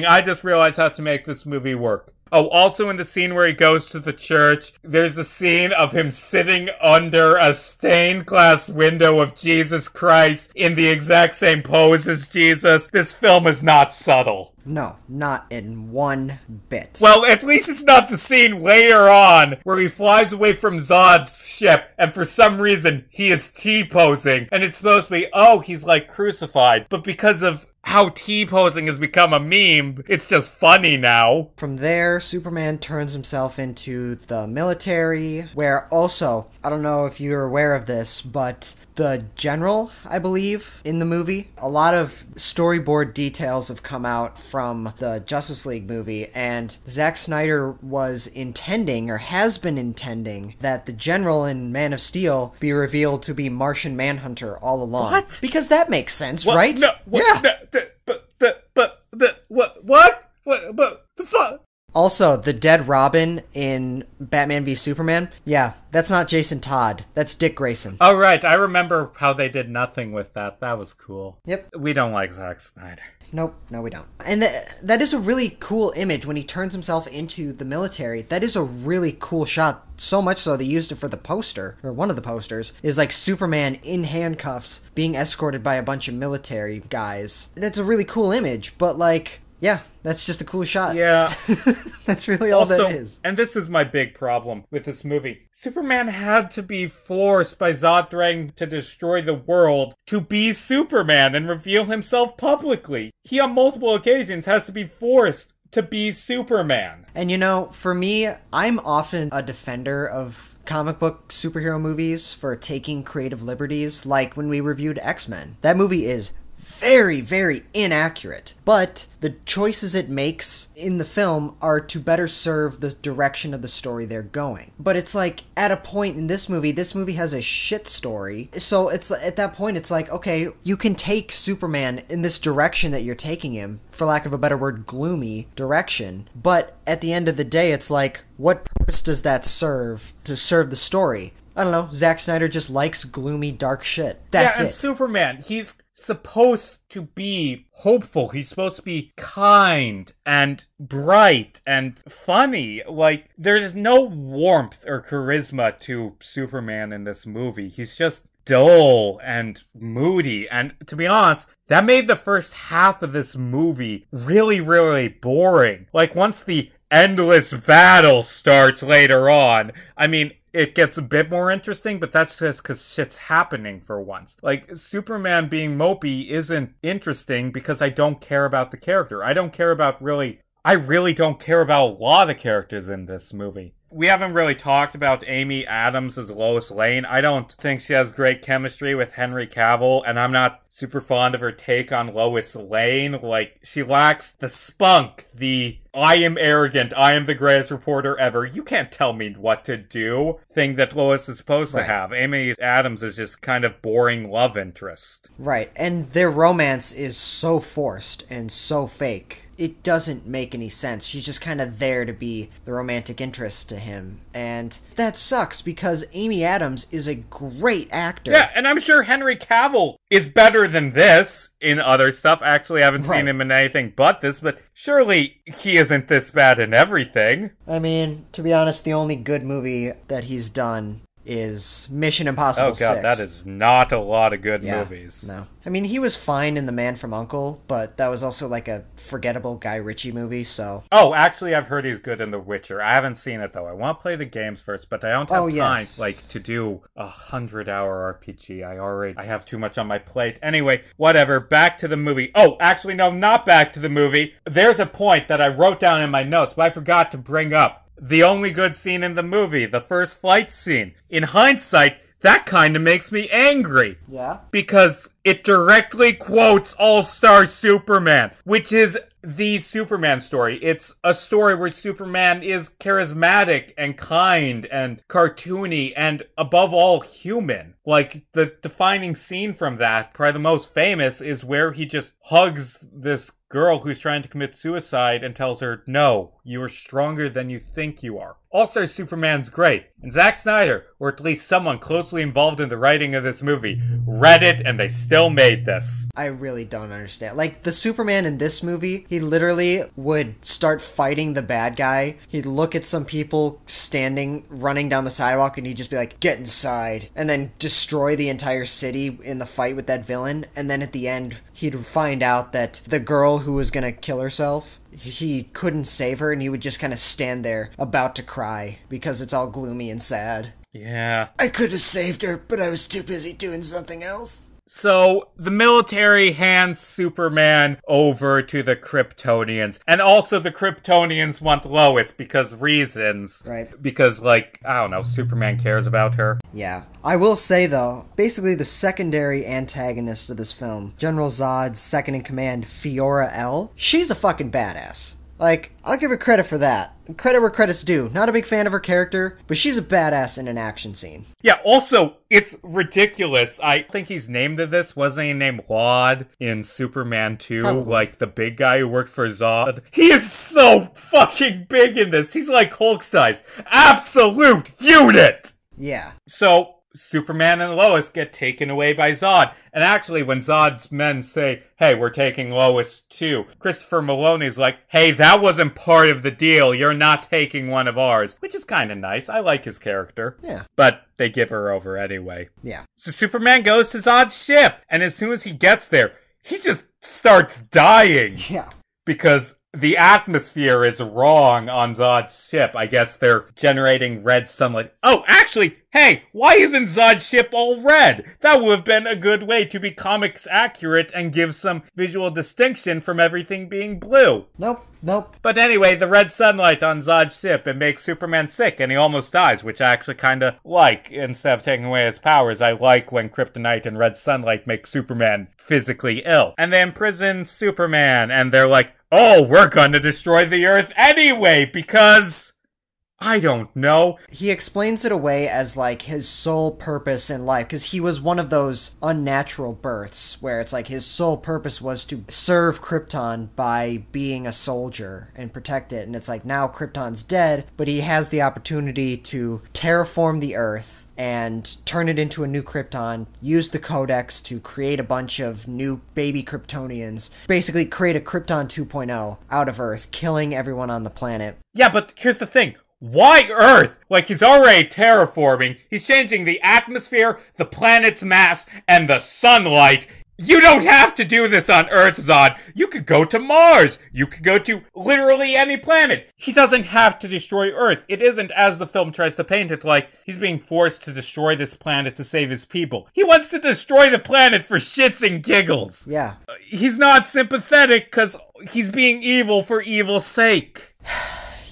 I just realized how to make this movie work. Oh, also in the scene where he goes to the church, there's a scene of him sitting under a stained glass window of Jesus Christ in the exact same pose as Jesus. This film is not subtle. No, not in one bit. Well, at least it's not the scene later on where he flies away from Zod's ship and for some reason he is T-posing and it's supposed to be, oh, he's like crucified. But because of how T-posing has become a meme, it's just funny now. From there, Superman turns himself into the military, where also, I don't know if you're aware of this, but the general, I believe, in the movie, a lot of storyboard details have come out from the Justice League movie, and Zack Snyder was intending, or has been intending, that the general in Man of Steel be revealed to be Martian Manhunter all along. What? Because that makes sense, what? right? No, what? Yeah. What the fuck? Also, the dead Robin in Batman v Superman, yeah, that's not Jason Todd. That's Dick Grayson. Oh, right. I remember how they did nothing with that. That was cool. Yep. We don't like Zack Snyder. Nope, no we don't. And that is a really cool image when he turns himself into the military. That is a really cool shot. So much so they used it for the poster, or one of the posters, is like Superman in handcuffs being escorted by a bunch of military guys. That's a really cool image, but like, yeah, that's just a cool shot. Yeah. That's really all also, that is. And this is my big problem with this movie. Superman had to be forced by Zod threatening to destroy the world to be Superman and reveal himself publicly. He on multiple occasions has to be forced to be Superman. And you know, for me, I'm often a defender of comic book superhero movies for taking creative liberties, like when we reviewed X-Men. That movie is very, very inaccurate, but the choices it makes in the film are to better serve the direction of the story they're going. But it's like, at a point in this movie has a shit story, so it's at that point it's like, okay, you can take Superman in this direction that you're taking him, for lack of a better word, gloomy direction, but at the end of the day it's like, what purpose does that serve to serve the story? I don't know, Zack Snyder just likes gloomy, dark shit. That's it. And Superman, he's supposed to be hopeful. He's supposed to be kind and bright and funny. Like, there's no warmth or charisma to Superman in this movie. He's just dull and moody. And to be honest, that made the first half of this movie really, really boring. Like, once the endless battle starts later on, I mean, it gets a bit more interesting, but that's just because shit's happening for once. Like, Superman being mopey isn't interesting because I don't care about the character. I really don't care about a lot of the characters in this movie. We haven't really talked about Amy Adams as Lois Lane. I don't think she has great chemistry with Henry Cavill, and I'm not super fond of her take on Lois Lane. Like, she lacks the spunk, the I am arrogant, I am the greatest reporter ever, you can't tell me what to do thing that Lois is supposed to have. Amy Adams is just kind of boring love interest. Right, and their romance is so forced and so fake. It doesn't make any sense. She's just kind of there to be the romantic interest to him. And that sucks because Amy Adams is a great actor. Yeah, and I'm sure Henry Cavill is better than this in other stuff. Actually, I haven't seen him in anything but this, but surely he isn't this bad in everything. I mean, to be honest, the only good movie that he's done is Mission Impossible 6. Oh god, that is not a lot of good movies. No. I mean, he was fine in The Man from U.N.C.L.E., but that was also like a forgettable Guy Ritchie movie, so... Oh, actually, I've heard he's good in The Witcher. I haven't seen it, though. I want to play the games first, but I don't have time, like, to do a 100-hour RPG. I have too much on my plate. Anyway, whatever. Back to the movie. Oh, actually, no, not back to the movie. There's a point that I wrote down in my notes, but I forgot to bring up. The only good scene in the movie, the first fight scene. In hindsight, that kind of makes me angry. Yeah? Because it directly quotes All-Star Superman, which is the Superman story. It's a story where Superman is charismatic and kind and cartoony and, above all, human. Like, the defining scene from that, probably the most famous, is where he just hugs this girl who's trying to commit suicide and tells her, no, you are stronger than you think you are. All-Star Superman's great, and Zack Snyder, or at least someone closely involved in the writing of this movie, read it and they still made this. I really don't understand. Like, the Superman in this movie, he literally would start fighting the bad guy. He'd look at some people running down the sidewalk, and he'd just be like, get inside, and then destroy the entire city in the fight with that villain, and then at the end, he'd find out that the girl who was gonna kill herself, he couldn't save her, and he would just kind of stand there about to cry because it's all gloomy and sad. Yeah. I could have saved her, but I was too busy doing something else. So, the military hands Superman over to the Kryptonians. And also the Kryptonians want Lois because reasons. Right. Because, like, I don't know, Superman cares about her. Yeah. I will say, though, basically the secondary antagonist of this film, General Zod's second-in-command, Fiora L., she's a fucking badass. Like, I'll give her credit for that. Credit where credit's due. Not a big fan of her character, but she's a badass in an action scene. Yeah, also, it's ridiculous. I think he's named this. Wasn't he named Wad in Superman 2? Probably. Like, the big guy who works for Zod? He is so fucking big in this. He's like Hulk size. Absolute unit! Yeah. So, Superman and Lois get taken away by Zod. And actually, when Zod's men say, hey, we're taking Lois too, Christopher Maloney's like, hey, that wasn't part of the deal. You're not taking one of ours. Which is kind of nice. I like his character. Yeah. But they give her over anyway. Yeah. So Superman goes to Zod's ship. And as soon as he gets there, he just starts dying. Yeah. Because the atmosphere is wrong on Zod's ship. I guess they're generating red sunlight. Oh, actually, hey, why isn't Zod's ship all red? That would have been a good way to be comics accurate and give some visual distinction from everything being blue. Nope. But anyway, the red sunlight on Zod's ship, it makes Superman sick and he almost dies, which I actually kind of like. Instead of taking away his powers, I like when kryptonite and red sunlight make Superman physically ill. And they imprison Superman, and they're like, oh, we're gonna destroy the Earth anyway, because I don't know. He explains it away as, like, his sole purpose in life, because he was one of those unnatural births, where it's like his sole purpose was to serve Krypton by being a soldier and protect it, and it's like, now Krypton's dead, but he has the opportunity to terraform the Earth and turn it into a new Krypton, use the Codex to create a bunch of new baby Kryptonians, basically create a Krypton 2.0 out of Earth, killing everyone on the planet. Yeah, but here's the thing. Why Earth? Like, he's already terraforming. He's changing the atmosphere, the planet's mass, and the sunlight. You don't have to do this on Earth, Zod. You could go to Mars. You could go to literally any planet. He doesn't have to destroy Earth. It isn't, as the film tries to paint it, like he's being forced to destroy this planet to save his people. He wants to destroy the planet for shits and giggles. Yeah. He's not sympathetic because he's being evil for evil's sake.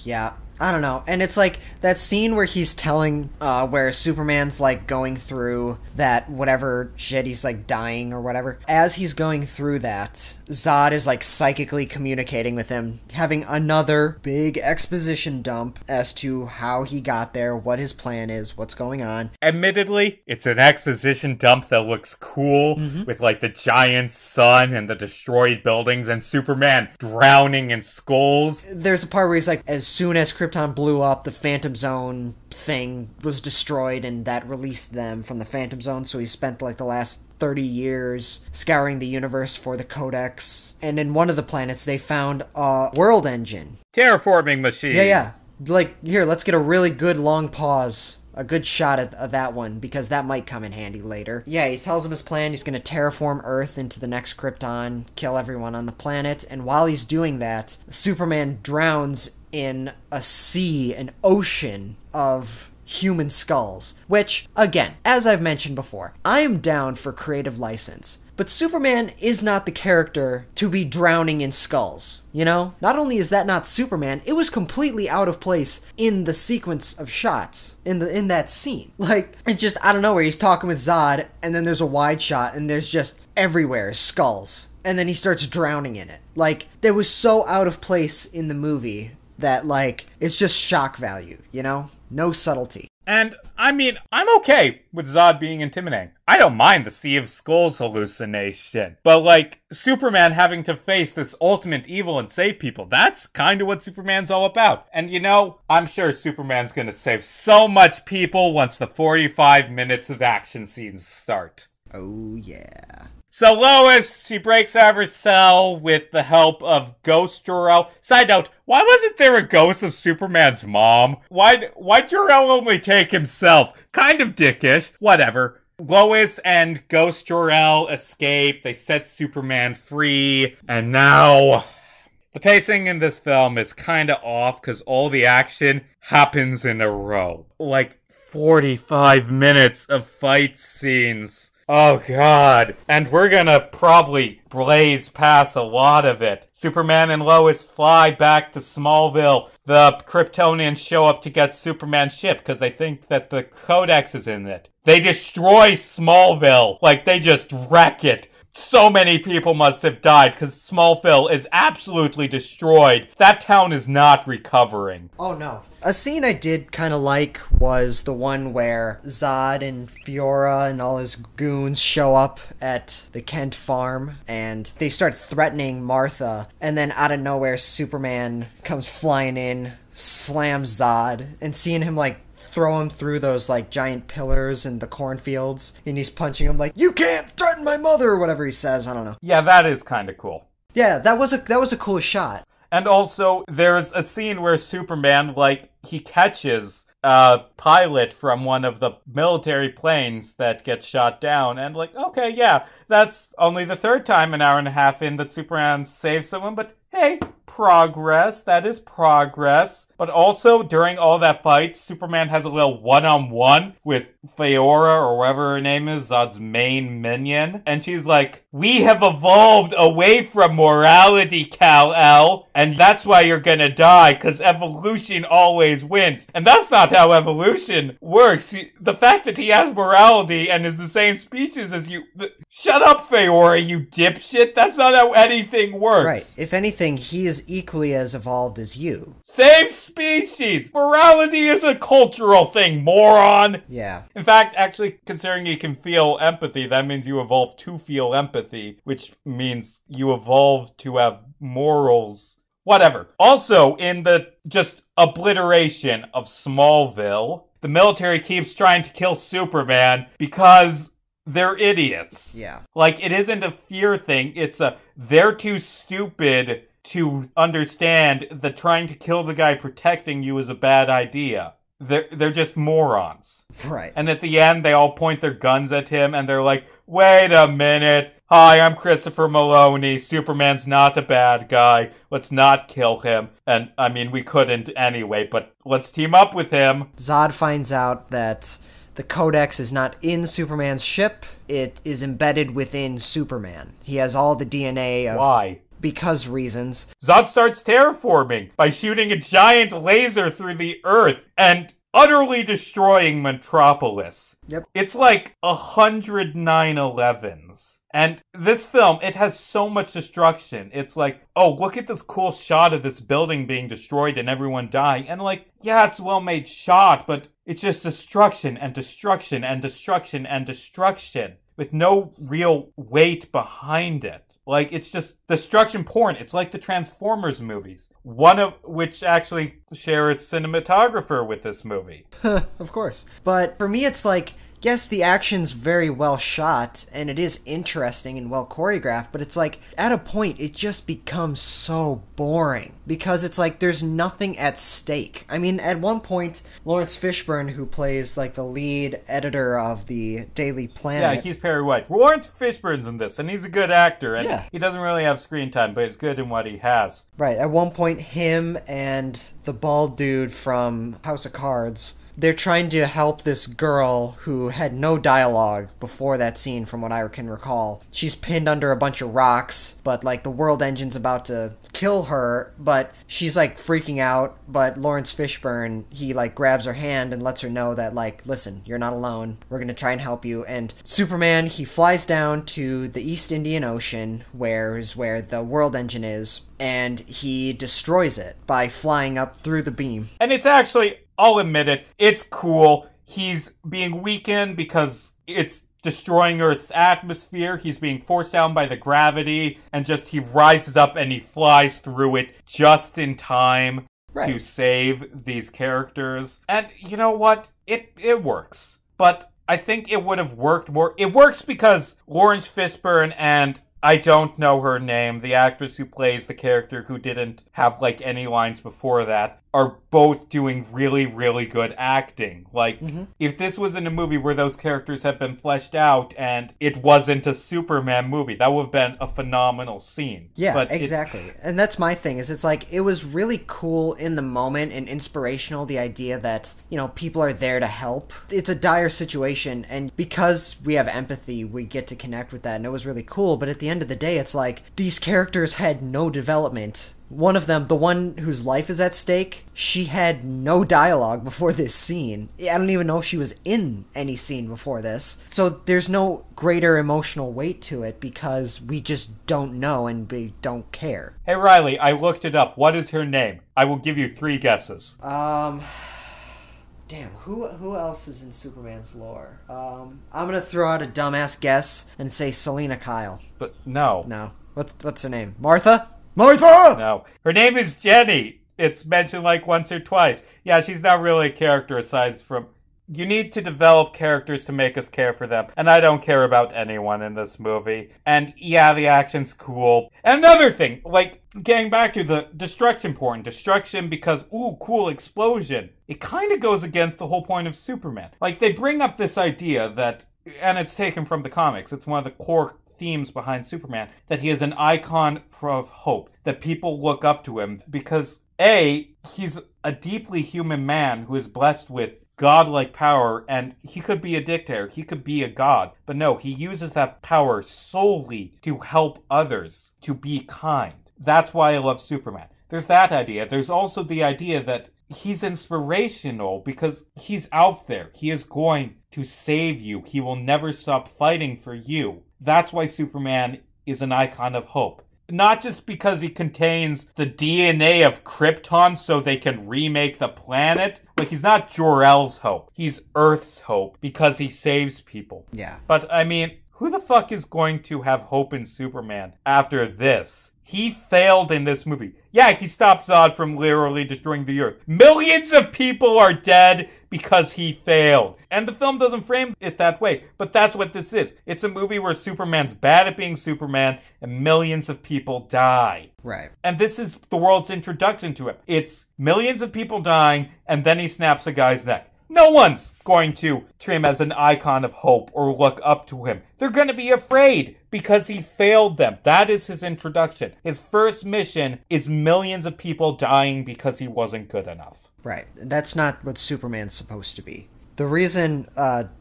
Yeah. I don't know. And it's like that scene where he's telling, where Superman's like going through that whatever shit, he's like dying or whatever. As he's going through that, Zod is like psychically communicating with him, having another big exposition dump as to how he got there, what his plan is, what's going on. Admittedly, it's an exposition dump that looks cool, with like the giant sun and the destroyed buildings and Superman drowning in skulls. There's a part where he's like, as soon as Krypton blew up, the Phantom Zone thing was destroyed, and that released them from the Phantom Zone, so he spent like the last 30 years scouring the universe for the Codex. And in one of the planets, they found a world engine. Terraforming machine. Yeah. Like, here, let's get a really good long pause. A good shot at that one, because that might come in handy later. Yeah, he tells him his plan. He's going to terraform Earth into the next Krypton, kill everyone on the planet, and while he's doing that, Superman drowns in a sea, an ocean of human skulls. Which, again, as I've mentioned before, I am down for creative license. But Superman is not the character to be drowning in skulls, you know? Not only is that not Superman, it was completely out of place in the sequence of shots in that scene. Like, it's just out of nowhere, he's talking with Zod, and then there's a wide shot, and there's just everywhere skulls. And then he starts drowning in it. Like, that was so out of place in the movie that, like, it's just shock value, you know? No subtlety. And, I mean, I'm okay with Zod being intimidating. I don't mind the Sea of Skulls hallucination. But, like, Superman having to face this ultimate evil and save people, that's kind of what Superman's all about. And, you know, I'm sure Superman's gonna save so much people once the 45 minutes of action scenes start. Oh, yeah. So Lois, she breaks out of her cell with the help of Ghost Jor-El. Side note, why wasn't there a ghost of Superman's mom? Why'd Jor-El only take himself? Kind of dickish. Whatever. Lois and Ghost Jor-El escape. They set Superman free. And now... the pacing in this film is kinda off because all the action happens in a row. Like 45 minutes of fight scenes. Oh god. And we're gonna probably blaze past a lot of it. Superman and Lois fly back to Smallville. The Kryptonians show up to get Superman's ship because they think that the Codex is in it. They destroy Smallville. Like, they just wreck it. So many people must have died because Smallville is absolutely destroyed. That town is not recovering. Oh no. A scene I did kind of like was the one where Zod and Fiora and all his goons show up at the Kent farm and they start threatening Martha, and then out of nowhere Superman comes flying in, slams Zod, and seeing him like throw him through those like giant pillars in the cornfields, and he's punching him like, "You can't threaten my mother," or whatever he says. I don't know. Yeah, that is kind of cool. Yeah, that was a cool shot. And also, there's a scene where Superman, like, he catches a pilot from one of the military planes that gets shot down, and like, okay, yeah, that's only the third time an hour and a half in that Superman saves someone, but hey, progress. That is progress. But also, during all that fight, Superman has a little one-on-one with Fiora, or whatever her name is, Zod's main minion. And she's like, "We have evolved away from morality, Kal-El, and that's why you're gonna die, because evolution always wins." And that's not how evolution works. The fact that he has morality and is the same species as you... Shut up, Fiora, you dipshit. That's not how anything works. Right. If anything, he is equally as evolved as you. Same species! Morality is a cultural thing, moron! Yeah. In fact, actually, considering you can feel empathy, that means you evolve to feel empathy, which means you evolve to have morals. Whatever. Also, in the just obliteration of Smallville, the military keeps trying to kill Superman because they're idiots. Yeah. Like, it isn't a fear thing, it's a they're too stupid to understand that trying to kill the guy protecting you is a bad idea. They're just morons. Right. And at the end, they all point their guns at him, and they're like, "Wait a minute. Hi, I'm Christopher Maloney. Superman's not a bad guy. Let's not kill him." And, I mean, we couldn't anyway, but let's team up with him. Zod finds out that the Codex is not in Superman's ship. It is embedded within Superman. He has all the DNA of... Why? Because reasons. Zod starts terraforming by shooting a giant laser through the Earth and utterly destroying Metropolis. Yep. It's like 100 9/11s. And this film, it has so much destruction. It's like, oh, look at this cool shot of this building being destroyed and everyone dying. And like, yeah, it's a well-made shot, but it's just destruction and destruction and destruction and destruction with no real weight behind it. Like, it's just destruction porn. It's like the Transformers movies, one of which actually shares cinematographer with this movie. Of course. But for me, it's like, yes, the action's very well shot, and it is interesting and well choreographed, but it's like, at a point, it just becomes so boring. Because it's like, there's nothing at stake. I mean, at one point, Lawrence Fishburne, who plays, like, the lead editor of the Daily Planet... Yeah, he's Perry White. Lawrence Fishburne's in this, and he's a good actor, and yeah, he doesn't really have screen time, but he's good in what he has. Right, at one point, him and the bald dude from House of Cards... they're trying to help this girl who had no dialogue before that scene, from what I can recall. She's pinned under a bunch of rocks, but, like, the world engine's about to kill her, but she's, like, freaking out, but Lawrence Fishburne, he, like, grabs her hand and lets her know that, like, listen, you're not alone. We're gonna try and help you. And Superman, he flies down to the East Indian Ocean, where the world engine is, and he destroys it by flying up through the beam. And it's actually... I'll admit it, it's cool. he's being weakened because it's destroying Earth's atmosphere. He's being forced down by the gravity, and just he rises up and he flies through it just in time to save these characters. And you know what? It works. But I think it would have worked more. It works because Lawrence Fishburne and I don't know her name, the actress who plays the character who didn't have, like, any lines before that, are both doing really, really good acting. Like, if this was in a movie where those characters had been fleshed out and it wasn't a Superman movie, that would have been a phenomenal scene. Yeah, but exactly. And that's my thing, is it's like, it was really cool in the moment and inspirational, the idea that, you know, people are there to help. It's a dire situation, and because we have empathy, we get to connect with that, and it was really cool. But at the end of the day, it's like, these characters had no development. One of them, the one whose life is at stake, she had no dialogue before this scene. I don't even know if she was in any scene before this. So there's no greater emotional weight to it because we just don't know and we don't care. Hey Riley, I looked it up. What is her name? I will give you 3 guesses. Damn, who else is in Superman's lore? I'm gonna throw out a dumbass guess and say Selena Kyle. But no. No. What's her name? Martha? Martha! No. Her name is Jenny. It's mentioned like once or twice. Yeah, she's not really a character aside from... You need to develop characters to make us care for them. And I don't care about anyone in this movie. And yeah, the action's cool. And another thing, like, getting back to the destruction porn. Destruction because, ooh, cool explosion. It kind of goes against the whole point of Superman. Like, they bring up this idea that... And it's taken from the comics. It's one of the core themes behind Superman, that he is an icon of hope, that people look up to him because A, he's a deeply human man who is blessed with godlike power, and he could be a dictator, he could be a god, but no, he uses that power solely to help others, to be kind. That's why I love Superman. There's that idea. There's also the idea that he's inspirational because he's out there. He is going to save you. He will never stop fighting for you. That's why Superman is an icon of hope. Not just because he contains the DNA of Krypton so they can remake the planet. Like, he's not Jor-El's hope. He's Earth's hope because he saves people. Yeah. But, I mean, who the fuck is going to have hope in Superman after this? He failed in this movie. Yeah, he stopped Zod from literally destroying the Earth. Millions of people are dead because he failed. And the film doesn't frame it that way, but that's what this is. It's a movie where Superman's bad at being Superman and millions of people die. Right. And this is the world's introduction to him. It's millions of people dying, and then he snaps a guy's neck. No one's going to treat him as an icon of hope or look up to him. They're going to be afraid because he failed them. That is his introduction. His first mission is millions of people dying because he wasn't good enough. Right. That's not what Superman's supposed to be. The reason,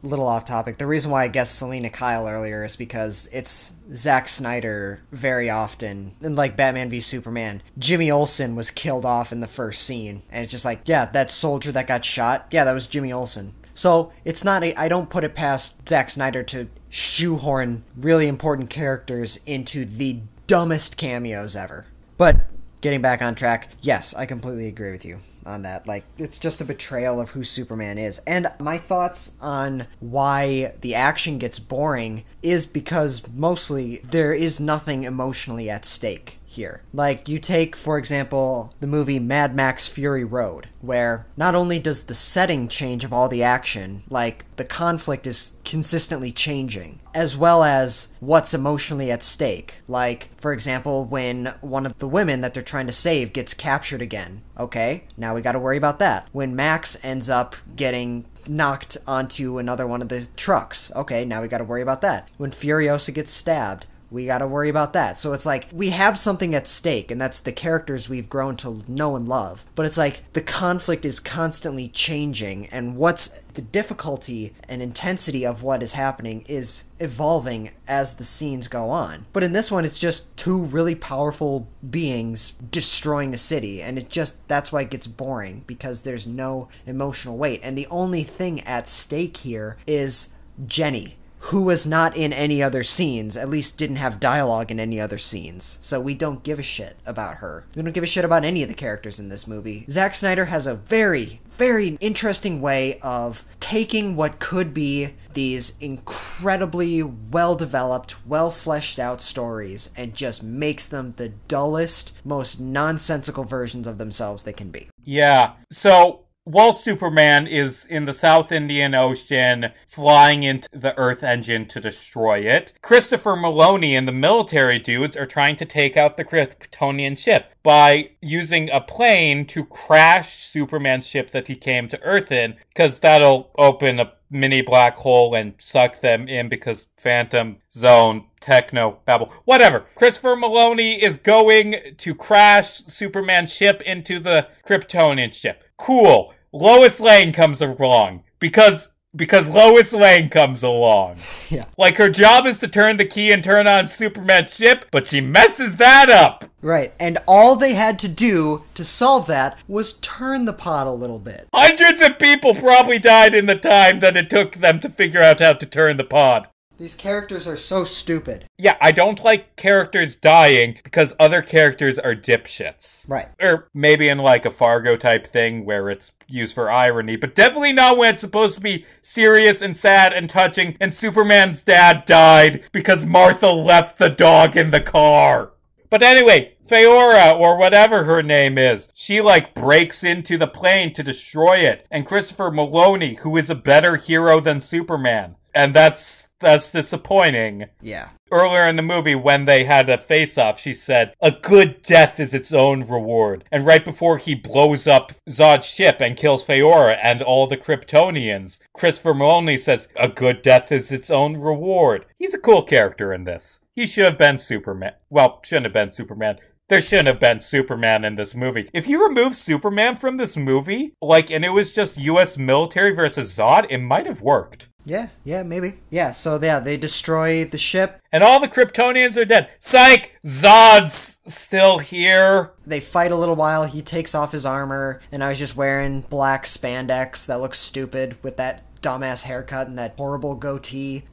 little off topic, the reason why I guessed Selena Kyle earlier is because it's Zack Snyder very often, in like Batman v Superman, Jimmy Olsen was killed off in the first scene, and it's just like, yeah, that soldier that got shot, yeah, that was Jimmy Olsen. So, it's not I don't put it past Zack Snyder to shoehorn really important characters into the dumbest cameos ever. But, getting back on track, yes, I completely agree with you on that. Like, it's just a betrayal of who Superman is. And my thoughts on why the action gets boring is because mostly there is nothing emotionally at stake here. Like, you take, for example, the movie Mad Max Fury Road, where not only does the setting change of all the action, like, the conflict is consistently changing, as well as what's emotionally at stake. Like, for example, when one of the women that they're trying to save gets captured again. Okay, now we gotta worry about that. When Max ends up getting knocked onto another one of the trucks. Okay, now we gotta worry about that. When Furiosa gets stabbed, we gotta worry about that. So it's like, we have something at stake, and that's the characters we've grown to know and love. But it's like, the conflict is constantly changing, and what's the difficulty and intensity of what is happening is evolving as the scenes go on. But in this one, it's just two really powerful beings destroying a city, and that's why it gets boring, because there's no emotional weight. And the only thing at stake here is Jenny, who was not in any other scenes, at least didn't have dialogue in any other scenes. So we don't give a shit about her. We don't give a shit about any of the characters in this movie. Zack Snyder has a very, very interesting way of taking what could be these incredibly well-developed, well-fleshed-out stories and just makes them the dullest, most nonsensical versions of themselves they can be. Yeah. So while Superman is in the South Indian Ocean flying into the Earth engine to destroy it, Christopher Maloney and the military dudes are trying to take out the Kryptonian ship by using a plane to crash Superman's ship that he came to Earth in, because that'll open a mini black hole and suck them in, because Phantom Zone, Techno, Babble, whatever. Christopher Maloney is going to crash Superman's ship into the Kryptonian ship. Cool. Lois Lane comes along because Lois Lane comes along. Yeah. Like, her job is to turn the key and turn on Superman's ship, but she messes that up. Right, and all they had to do to solve that was turn the pod a little bit. Hundreds of people probably died in the time that it took them to figure out how to turn the pod. These characters are so stupid. Yeah, I don't like characters dying because other characters are dipshits. Right. Or maybe in like a Fargo type thing where it's used for irony, but definitely not when it's supposed to be serious and sad and touching and Superman's dad died because Martha left the dog in the car. But anyway, Feora, or whatever her name is, she like breaks into the plane to destroy it. And Christopher Maloney, who is a better hero than Superman. And that's disappointing. Yeah. Earlier in the movie, when they had a face-off, she said, "A good death is its own reward." And right before he blows up Zod's ship and kills Feora and all the Kryptonians, Christopher Maloney says, "A good death is its own reward." He's a cool character in this. He should have been Superman. Well, shouldn't have been Superman. There shouldn't have been Superman in this movie. If you remove Superman from this movie, and it was just US military versus Zod, it might have worked. Yeah, maybe. Yeah, so they destroy the ship. And all the Kryptonians are dead. Psych! Zod's still here. They fight a little while, he takes off his armor, and I was just wearing black spandex that looks stupid with that dumbass haircut and that horrible goatee.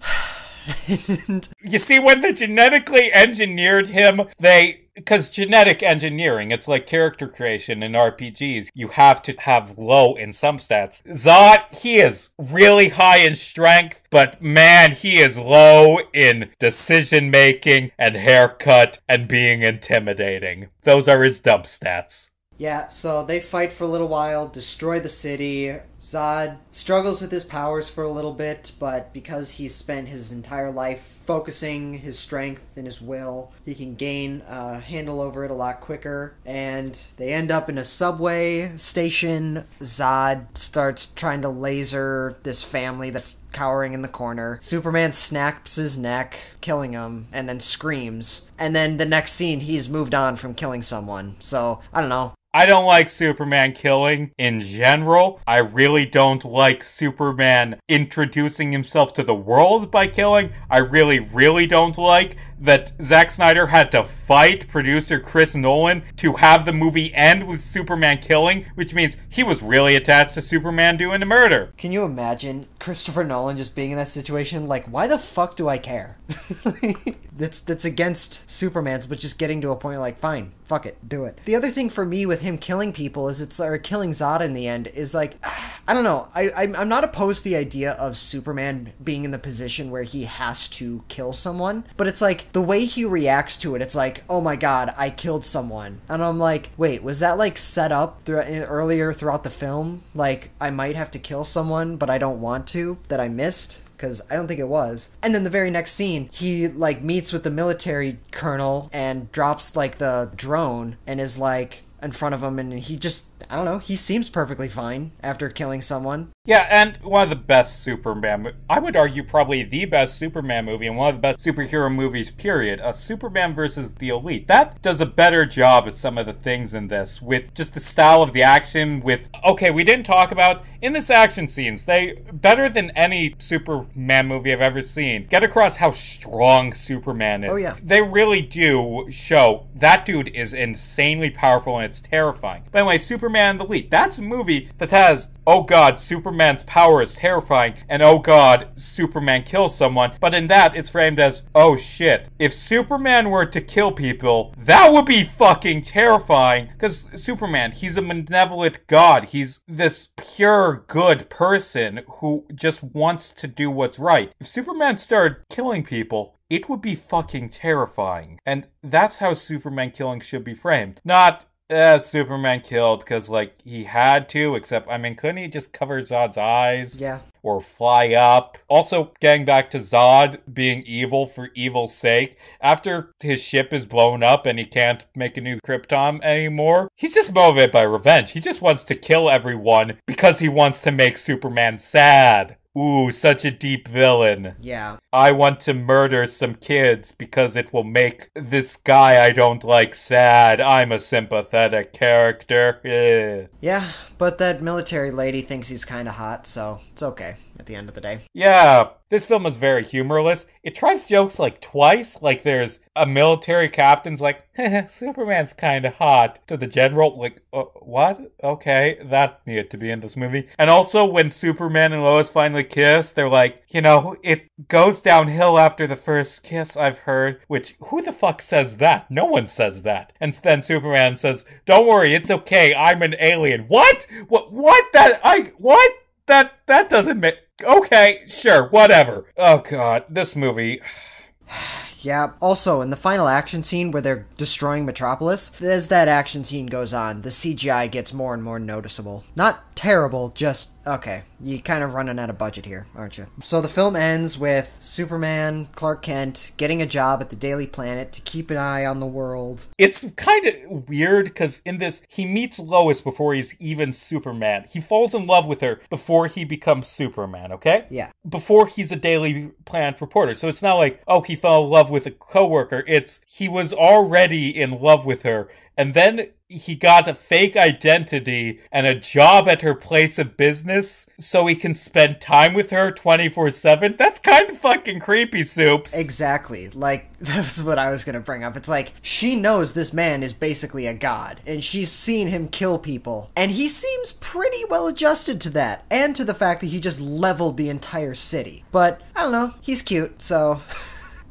You see, when they genetically engineered him, because genetic engineering, it's like character creation in RPGs. You have to have low in some stats. Zod, he is really high in strength, but man, he is low in decision making and haircut and being intimidating. Those are his dump stats. Yeah, so they fight for a little while, destroy the city. Zod struggles with his powers for a little bit, but because he's spent his entire life focusing his strength and his will, he can gain a handle over it a lot quicker. And they end up in a subway station. Zod starts trying to laser this family that's cowering in the corner. Superman snaps his neck, killing him, and then screams. And then the next scene, he's moved on from killing someone. So, I don't know. I don't like Superman killing in general. I really don't like Superman introducing himself to the world by killing. I really, really don't like that Zack Snyder had to fight producer Chris Nolan to have the movie end with Superman killing, which means he was really attached to Superman doing the murder. Can you imagine Christopher Nolan just being in that situation? Like, why the fuck do I care? That's against Superman's, but just getting to a point like, fine, fuck it, do it. The other thing for me with him killing people or killing Zod in the end is like, I don't know. I'm not opposed to the idea of Superman being in the position where he has to kill someone, but it's like the way he reacts to it, it's like, oh my god, I killed someone. And I'm like, wait, was that like set up earlier throughout the film? Like, I might have to kill someone, but I don't want to, that I missed? Because I don't think it was. And then the very next scene, he like meets with the military colonel and drops like the drone and is like in front of him, and he just, I don't know, he seems perfectly fine after killing someone. Yeah, and one of the best Superman, I would argue probably the best Superman movie and one of the best superhero movies, period. Superman versus the Elite. That does a better job at some of the things in this, with just the style of the action, okay, we didn't talk about, in this action scenes, they, better than any Superman movie I've ever seen, get across how strong Superman is. Oh, yeah. They really do show that dude is insanely powerful and it's terrifying. But anyway, Superman and the Elite. That's a movie that has, oh god, Superman Superman's power is terrifying, and oh god, Superman kills someone. But in that, it's framed as, oh shit, if Superman were to kill people, that would be fucking terrifying. Because Superman, he's a malevolent god. He's this pure good person who just wants to do what's right. If Superman started killing people, it would be fucking terrifying. And that's how Superman killing should be framed. Not, Superman killed because, like, he had to, except, I mean, couldn't he just cover Zod's eyes? Yeah. Or fly up? Also, getting back to Zod being evil for evil's sake, after his ship is blown up and he can't make a new Krypton anymore, he's just motivated by revenge. He just wants to kill everyone because he wants to make Superman sad. Ooh, such a deep villain. Yeah. I want to murder some kids because it will make this guy I don't like sad. I'm a sympathetic character. Ugh. Yeah, but that military lady thinks he's kind of hot, so it's okay at the end of the day. Yeah, this film is very humorless. It tries jokes like twice. Like there's a military captain's like, Superman's kind of hot. To the general, like, what? Okay, that needed to be in this movie. And also when Superman and Lois finally kiss, they're like, you know, it goes downhill after the first kiss, I've heard. Which, who the fuck says that? No one says that. And then Superman says, don't worry, it's okay, I'm an alien. What? What? That doesn't make... Okay, sure, whatever. Oh god, this movie... Yeah, also, in the final action scene where they're destroying Metropolis, as that action scene goes on, the CGI gets more and more noticeable. Not terrible, just, okay, you kind of running out of budget here, aren't you? So the film ends with Superman, Clark Kent, getting a job at the Daily Planet to keep an eye on the world. It's kind of weird, because in this, he meets Lois before he's even Superman. He falls in love with her before he becomes Superman, okay? Yeah. Before he's a Daily Planet reporter. So it's not like, oh, he fell in love with a coworker. It's, he was already in love with her, and then he got a fake identity and a job at her place of business so he can spend time with her 24/7. That's kind of fucking creepy, Soups. Exactly. Like, that's what I was gonna bring up. It's like, she knows this man is basically a god, and she's seen him kill people, and he seems pretty well adjusted to that, and to the fact that he just leveled the entire city. But, I don't know, he's cute, so...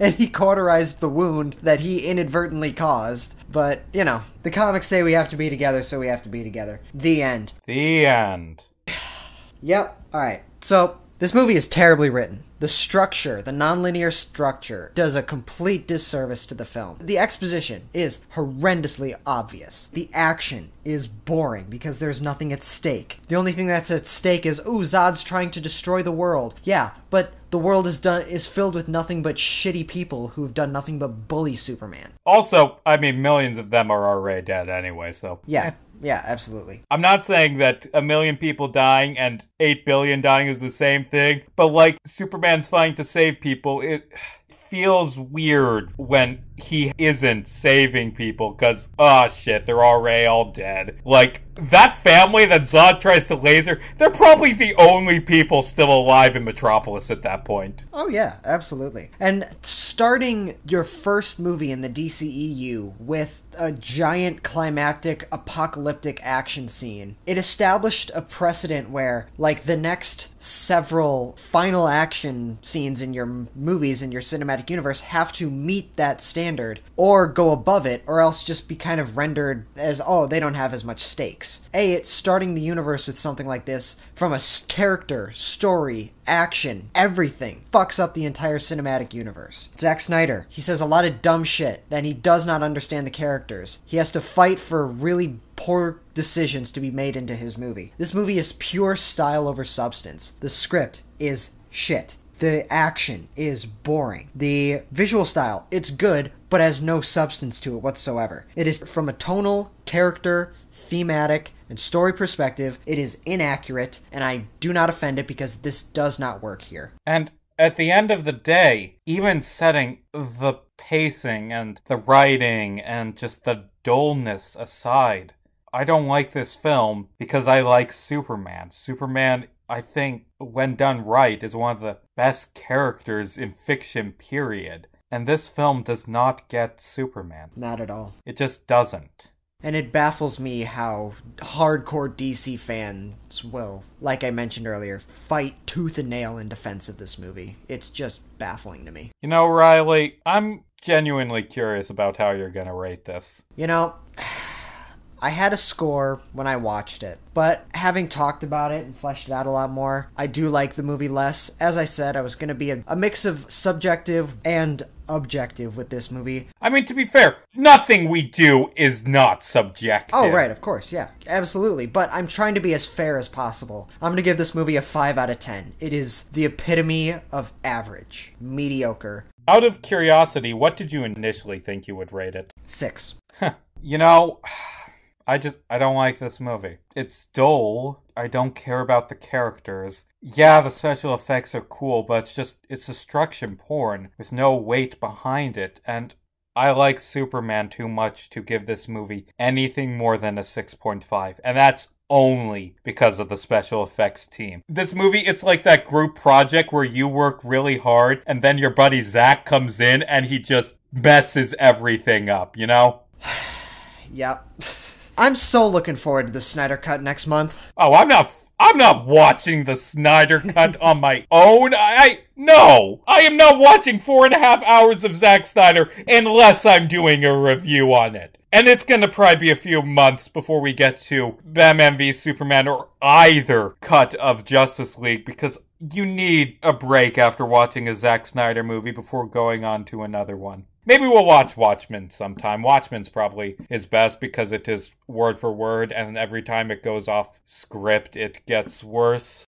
and he cauterized the wound that he inadvertently caused. But, you know, the comics say we have to be together, so we have to be together. The end. The end. Yep. Alright. So, this movie is terribly written. The structure, the nonlinear structure, does a complete disservice to the film. The exposition is horrendously obvious. The action is boring because there's nothing at stake. The only thing that's at stake is, ooh, Zod's trying to destroy the world. Yeah, but the world is filled with nothing but shitty people who've done nothing but bully Superman. Also, I mean, millions of them are already dead anyway, so... Yeah. Yeah, absolutely. I'm not saying that 1 million people dying and 8 billion dying is the same thing, but like Superman's fighting to save people, it feels weird when he isn't saving people because, oh shit, they're already all dead. Like, that family that Zod tries to laser, they're probably the only people still alive in Metropolis at that point. Oh yeah, absolutely. And starting your first movie in the DCEU with a giant climactic apocalyptic action scene, it established a precedent where, like, the next several final action scenes in your movies, in your cinematic universe, have to meet that standard or go above it, or else just be kind of rendered as, oh, they don't have as much stakes. It's starting the universe with something like this from a character, story, action, everything fucks up the entire cinematic universe. Zack Snyder, he says a lot of dumb shit, then he does not understand the characters. He has to fight for really poor decisions to be made into his movie. This movie is pure style over substance. The script is shit. The action is boring. The visual style, it's good, but has no substance to it whatsoever. It is, from a tonal, character, thematic, and story perspective, it is inaccurate, and I do not offend it because this does not work here. And at the end of the day, even setting the pacing and the writing and just the dullness aside, I don't like this film because I like Superman. Superman, I think, when done right, is one of the best characters in fiction, period. And this film does not get Superman. Not at all. It just doesn't. And it baffles me how hardcore DC fans will, like I mentioned earlier, fight tooth and nail in defense of this movie. It's just baffling to me. You know, Riley, I'm genuinely curious about how you're gonna rate this. You know, I had a score when I watched it, but having talked about it and fleshed it out a lot more, I do like the movie less. As I said, I was going to be a mix of subjective and objective with this movie. I mean, to be fair, nothing we do is not subjective. Oh, right, of course, yeah, absolutely. But I'm trying to be as fair as possible. I'm going to give this movie a 5 out of 10. It is the epitome of average, mediocre. Out of curiosity, what did you initially think you would rate it? 6. You know, I don't like this movie. It's dull. I don't care about the characters. Yeah, the special effects are cool, but it's destruction porn with no weight behind it. And I like Superman too much to give this movie anything more than a 6.5. And that's only because of the special effects team. This movie, it's like that group project where you work really hard and then your buddy Zack comes in and he just messes everything up, you know? Yep. I'm so looking forward to the Snyder Cut next month. Oh, I'm not watching the Snyder Cut on my own. No! I am not watching 4.5 hours of Zack Snyder unless I'm doing a review on it. And it's gonna probably be a few months before we get to Batman v Superman or either cut of Justice League, because you need a break after watching a Zack Snyder movie before going on to another one. Maybe we'll watch Watchmen sometime. Watchmen's probably is best because it is word for word, and every time it goes off script, it gets worse.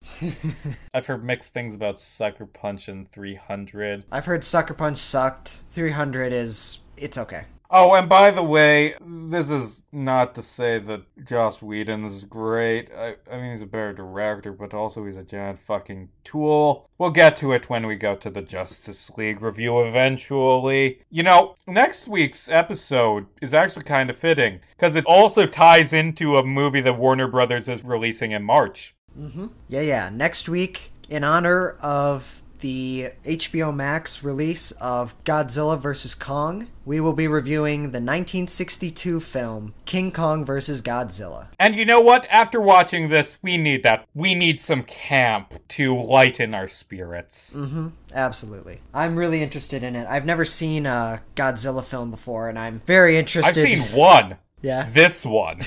I've heard mixed things about Sucker Punch and 300. I've heard Sucker Punch sucked. 300 it's okay. Oh, and by the way, this is not to say that Joss Whedon's great. I mean, he's a better director, but also he's a giant fucking tool. We'll get to it when we go to the Justice League review eventually. You know, next week's episode is actually kind of fitting, because it also ties into a movie that Warner Brothers is releasing in March. Mm-hmm. Yeah. Next week, in honor of the HBO Max release of Godzilla vs. Kong, we will be reviewing the 1962 film King Kong vs. Godzilla. And you know what? After watching this, we need that. We need some camp to lighten our spirits. Mm-hmm. Absolutely. I'm really interested in it. I've never seen a Godzilla film before, and I'm very interested. I've seen one. Yeah. This one.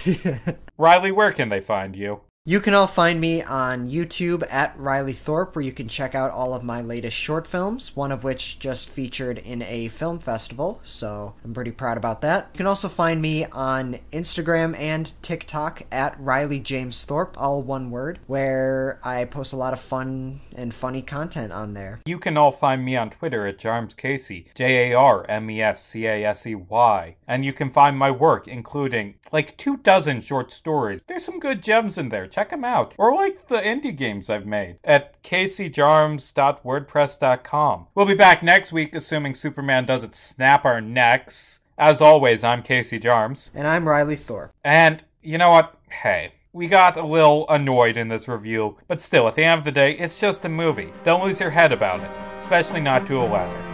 Riley, where can they find you? You can all find me on YouTube at Riley Thorpe, where you can check out all of my latest short films, one of which just featured in a film festival, so I'm pretty proud about that. You can also find me on Instagram and TikTok at Riley James Thorpe, all one word, where I post a lot of fun and funny content on there. You can all find me on Twitter at Jarmes Casey, JarmesCasey, and you can find my work, including like 24 short stories. There's some good gems in there. Check them out. Or like the indie games I've made at caseyjarmes.wordpress.com. We'll be back next week, assuming Superman doesn't snap our necks. As always, I'm Casey Jarmes. And I'm Riley Thorpe. And you know what? Hey, we got a little annoyed in this review, but still, at the end of the day, it's just a movie. Don't lose your head about it, especially not to a ladder.